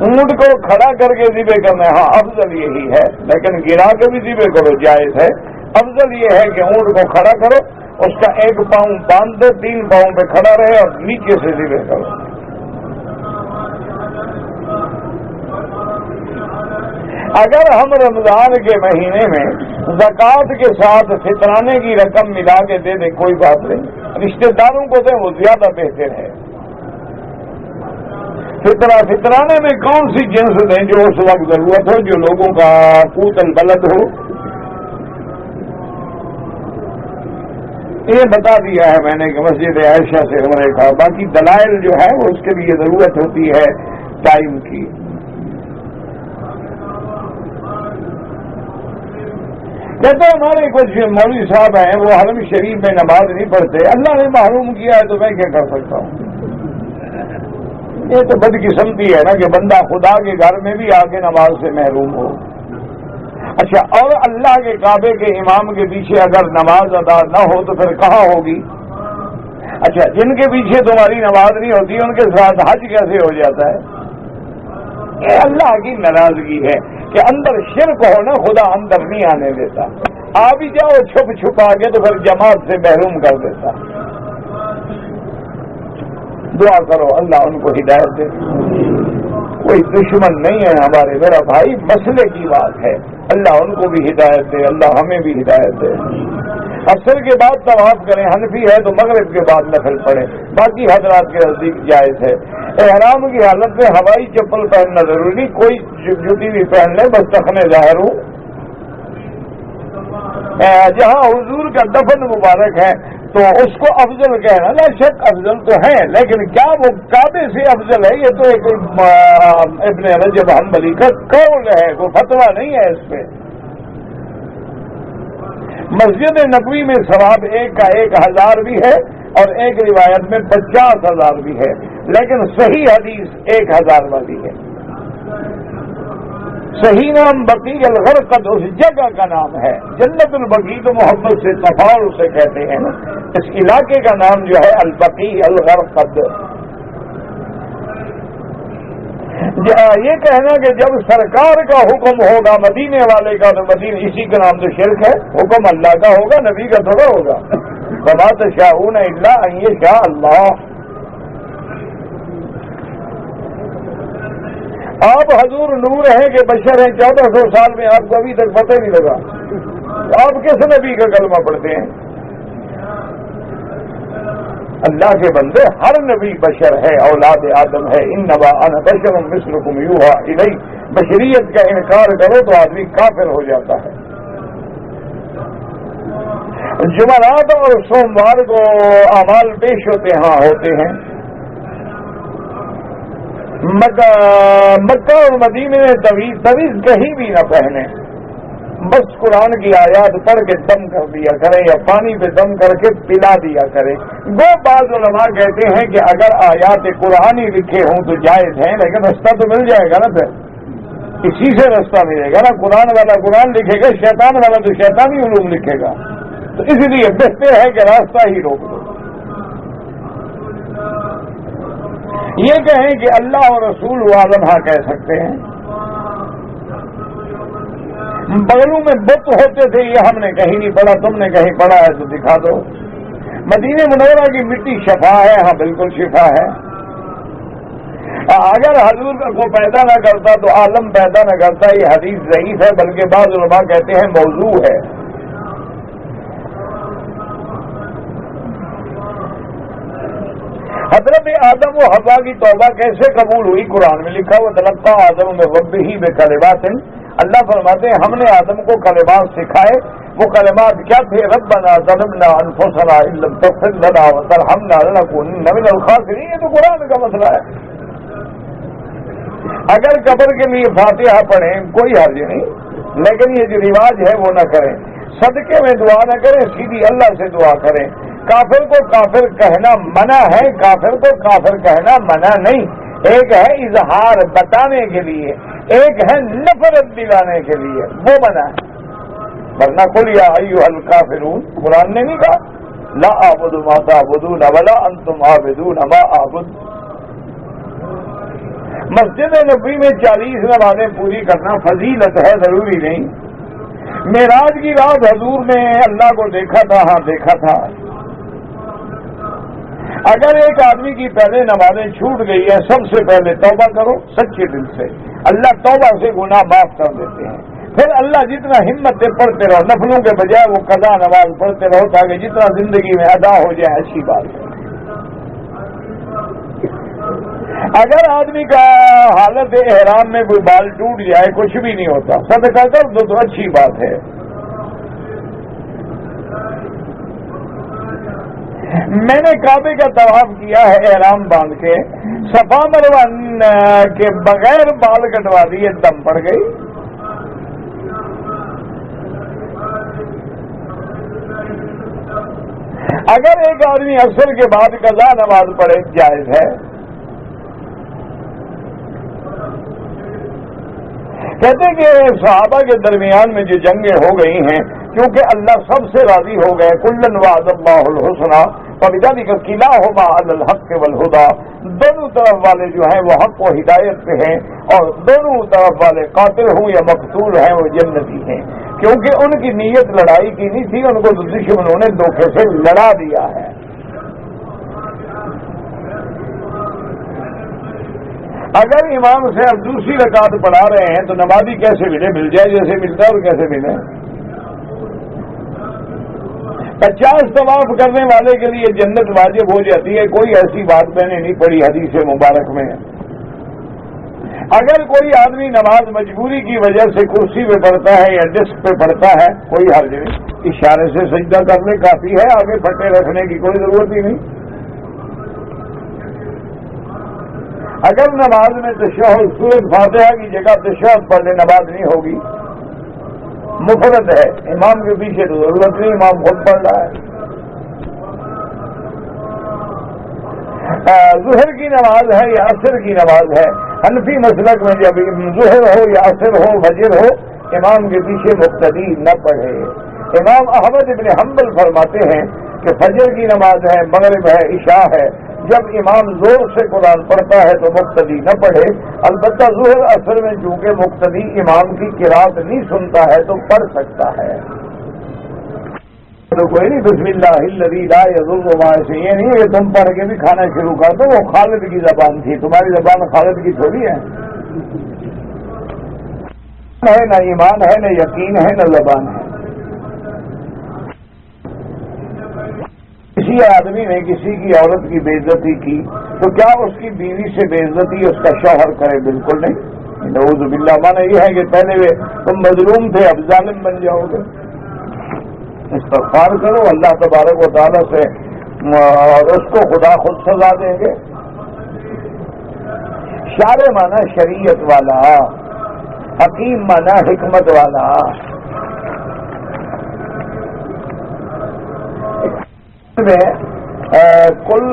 اونٹ کو کھڑا کر کے ذبح کرنا، ہاں افضل یہی ہے، لیکن گرا کے بھی ذبح کرو جائز ہے. افضل یہ ہے کہ اونٹ کو کھڑا کرو، اس کا ایک پاؤں باندھ دو، 3 پاؤں پہ کھڑا رہے اور نیچے سے ذبح کرو. اگر ہم رمضان کے مہینے میں زکوٰۃ کے ساتھ فطرانے کی رقم ملا کے دے دیں کوئی بات نہیں، رشتہ داروں کو دیں وہ زیادہ بہتر ہے. فطرانے میں کون سی جنس دیں جو اس وقت ضرورت ہو، جو لوگوں کا قوت البلد ہو. یہ بتا دیا ہے میں نے کہ مسجد عائشہ سے عمرے کا. باقی دلائل جو ہے وہ اس کے لیے ضرورت ہوتی ہے ٹائم کی. کہتے ہمارے کچھ مولوی صاحب ہیں وہ حرم شریف میں نماز نہیں پڑھتے، اللہ نے محروم کیا ہے تو میں کیا کر سکتا ہوں؟ یہ تو بدقسمتی ہے نا کہ بندہ خدا کے گھر میں بھی آ کے نماز سے محروم ہو۔ اچھا، اور اللہ کے کعبے کے امام کے پیچھے اگر نماز ادا نہ ہو تو پھر کہاں ہوگی؟ اچھا، جن کے پیچھے تمہاری نماز نہیں ہوتی ان کے ساتھ حج کیسے ہو جاتا ہے؟ یہ اللہ کی ناراضگی ہے کہ اندر شرک ہو نا، خدا اندر نہیں آنے دیتا، آ بھی جاؤ چھپ چھپا کے تو پھر جماعت سے محروم کر دیتا۔ دعا کرو اللہ ان کو ہدایت دے، کوئی دشمن نہیں ہے ہمارے، میرا بھائی مسئلے کی بات ہے، اللہ ان کو بھی ہدایت دے، اللہ ہمیں بھی ہدایت دے۔ عصر کے بعد طواف کریں، حنفی ہے تو مغرب کے بعد نفل پڑھیں، باقی حضرات کے نزدیک جائز ہے۔ احرام کی حالت میں ہوائی چپل پہننا ضروری نہیں، کوئی جوتی بھی پہن لے بس ٹخنے ظاہر ہوں۔ جہاں حضور کا دفن مبارک ہے تو اس کو افضل کہنا، لا شک افضل تو ہے، لیکن کیا وہ کعبے سے افضل ہے؟ یہ تو ایک ابن رجب حنبلی کا قول ہے، وہ فتویٰ نہیں ہے اس پہ۔ مسجد نبوی میں ثواب ایک کا 1000 بھی ہے اور ایک روایت میں 50,000 بھی ہے، لیکن صحیح حدیث 1000 والی ہے۔ صحیح نام بقیع الغرقد اس جگہ کا نام ہے، جنت البقیع تو محبت سے تفاعل اسے کہتے ہیں، اس علاقے کا نام جو ہے البقیع الغرقد۔ یہ کہنا کہ جب سرکار کا حکم ہوگا مدینے والے کا تو مدینے اسی کا نام تو شرک ہے، حکم اللہ کا ہوگا نبی کا تھوڑا ہوگا۔ وما تشاءون الا ان یشاء اللہ۔ آپ حضور نور ہیں کہ بشر ہیں، 1400 سال میں آپ کو ابھی تک پتہ نہیں لگا، آپ کس نبی کا کلمہ پڑھتے ہیں؟ اللہ کے بندے، ہر نبی بشر ہے، اولاد آدم ہے، انما انا بشر مثلکم یوحی الی۔ بشریت کا انکار کرو تو آدمی کافر ہو جاتا ہے۔ جمعرات اور سوموار کو اعمال پیش ہوتے ہیں۔ مکہ اور مدینے میں طویل کہیں بھی نہ پہنے، بس قرآن کی آیات پڑھ کے دم کر دیا کریں یا پانی پہ دم کر کے پلا دیا کریں۔ وہ بعض علماء کہتے ہیں کہ اگر آیات قرآنی لکھے ہوں تو جائز ہیں، لیکن رستہ تو مل جائے گا نا، پھر اسی سے رستہ ملے گا نا۔ قرآن والا قرآن لکھے گا، شیطان والا تو شیطانی علوم لکھے گا، تو اس لیے بہتر ہے کہ راستہ ہی روک دو۔ یہ کہیں کہ اللہ اور رسول عالم ہاں کہہ سکتے ہیں۔ بغلوں میں بت ہوتے تھے، یہ ہم نے کہیں نہیں پڑھا، تم نے کہیں پڑھا ہے تو دکھا دو۔ مدینہ منورہ کی مٹی شفا ہے، ہاں بالکل شفا ہے۔ اگر حضور کو پیدا نہ کرتا تو عالم پیدا نہ کرتا، یہ حدیث ضعیف ہے، بلکہ بعض علماء کہتے ہیں موضوع ہے۔ حضرت آدم و حوا کی توبہ کیسے قبول ہوئی؟ قرآن میں لکھا ہوا تلقى آدم من ربه بکلمات، اللہ فرماتے ہیں ہم نے آدم کو کلمات سکھائے۔ وہ کلمات کیا تھے؟ ربنا ظلمنا انفسنا ان لم تغفر لنا وترحمنا لنكونن من الخاسرین۔ یہ تو قرآن کا مسئلہ ہے۔ اگر قبر کے لیے فاتحہ پڑھیں کوئی حرج نہیں، لیکن یہ جو رواج ہے وہ نہ کریں۔ صدقے میں دعا نہ کریں، سیدھی اللہ سے دعا کریں۔ کافر کو کافر کہنا منع ہے، کافر کو کافر کہنا منع نہیں۔ ایک ہے اظہار بتانے کے لیے، ایک ہے نفرت دلانے کے لیے، وہ منع ہے۔ ورنہ قل یا ایھا الکافرون، قرآن نے نہیں کہا لا اعبد ما تعبدون ولا انتم عابدون ما اعبد۔ مسجد نبوی میں 40 نمازیں پوری کرنا فضیلت ہے، ضروری نہیں۔ معراج کی رات حضور نے اللہ کو دیکھا تھا، ہاں دیکھا تھا۔ اگر ایک آدمی کی پہلے نمازیں چھوٹ گئی ہے، سب سے پہلے توبہ کرو سچے دل سے، اللہ توبہ سے گناہ معاف کر دیتے ہیں۔ پھر اللہ جتنا ہمت سے پڑھتے رہو، نفلوں کے بجائے وہ قضا نماز پڑھتے رہو تاکہ جتنا زندگی میں ادا ہو جائے، اچھی بات ہے۔ اگر آدمی کا حالت احرام میں کوئی بال ٹوٹ جائے کچھ بھی نہیں ہوتا، صدقہ کر دو تو اچھی بات ہے۔ میں نے کعبے کا طواف کیا ہے احرام باندھ کے، صفا مروہ کے بغیر بال کٹوا دیے، دم پڑ گئی۔ اگر ایک آدمی عصر کے بعد قضا نماز پڑھے جائز ہے. کہتے ہیں کہ صحابہ کے درمیان میں جو جنگیں ہو گئی ہیں کیونکہ اللہ سب سے راضی ہو گئے. کلن وعد اللہ الحسنى فبذلک کلاہما علی الحق والہدى. دونوں طرف والے جو ہیں وہ حق و ہدایت پہ ہیں اور دونوں طرف والے قاتل ہوں یا مقتول ہیں وہ جنتی ہیں کیونکہ ان کی نیت لڑائی کی نہیں تھی, ان کو دشمنوں نے دھوکے سے لڑا دیا ہے. اگر امام سے اب دوسری رکعت پڑھا رہے ہیں تو نمازی کیسے مل جائے جیسے ملتا ہے اور کیسے ملے؟ 50 طواف کرنے والے کے لیے جنت واجب ہو جاتی ہے. کوئی ایسی بات میں نے نہیں پڑھی حدیث مبارک میں. اگر کوئی آدمی نماز مجبوری کی وجہ سے کرسی پہ پڑھتا ہے یا ڈسک پہ پڑھتا ہے کوئی حرج نہیں, اشارے سے سجدہ کرنے کافی ہے, آگے پھٹے رکھنے کی کوئی ضرورت ہی نہیں. اگر نماز میں تشہد سورۃ فاتحہ کی جگہ تشہد پڑھنے نماز نہیں ہوگی, مفرد ہے, امام کے پیچھے تو ضرورت نہیں, امام خود پڑھ رہا ہے. ظہر کی نماز ہے یا عصر کی نماز ہے, حنفی مسلک میں جب ظہر ہو یا عصر ہو فجر ہو امام کے پیچھے مقتدی نہ پڑھے. امام احمد ابن حنبل فرماتے ہیں کہ فجر کی نماز ہے, مغرب ہے, عشاء ہے, جب امام زور سے قرآن پڑھتا ہے تو مقتدی نہ پڑھے. البتہ ظہر عصر میں چونکہ مقتدی امام کی قرات نہیں سنتا ہے تو پڑھ سکتا ہے. تو کوئی نہیں بسم اللہ الذی لا یضر مع اسمہ, یہ نہیں کہ تم پڑھ کے بھی کھانا شروع کر دو. وہ خالد کی زبان تھی, تمہاری زبان خالد کی تھوڑی ہے. نہ ایمان ہے, نہ یقین ہے, نہ زبان ہے. کسی آدمی نے کسی کی عورت کی بے عزتی کی تو کیا اس کی بیوی سے بے عزتی اس کا شوہر کرے؟ بالکل نہیں. نعوذ باللہ. مانا یہ ہے کہ پہلے تم مظلوم تھے اب ظالم بن جاؤ گے. استغفار کرو اللہ تبارک و تعالیٰ سے اور اس کو خدا خود سزا دیں گے. شارع مانا شریعت والا, حکیم مانا حکمت والا. میں کل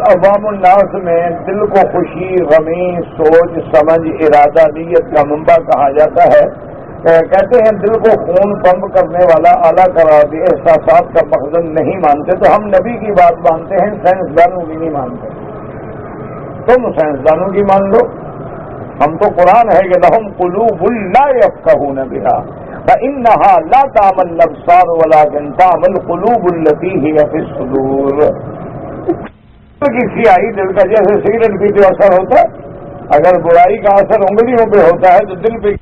عوام الناس میں دل کو خوشی, غمی, سوچ, سمجھ, ارادہ, نیت کا منبع کہا جاتا ہے. کہتے ہیں دل کو خون پمپ کرنے والا, اعلیٰ قرار دے, احساسات کا مخزن نہیں مانتے. تو ہم نبی کی بات مانتے ہیں, سائنسدانوں کی نہیں مانتے. تم سائنسدانوں کی مان لو, ہم تو قرآن ہے کہ لہم قلوب لا یفقہون بہا فإنها لا تعمى الأبصار ولكن تعمى القلوب التي هي في الصدور. کی سیاہی دل کا جیسے سگریٹ پیتے اثر ہوتا ہے, اگر برائی کا اثر انگلیوں پہ ہوتا ہے تو دل پہ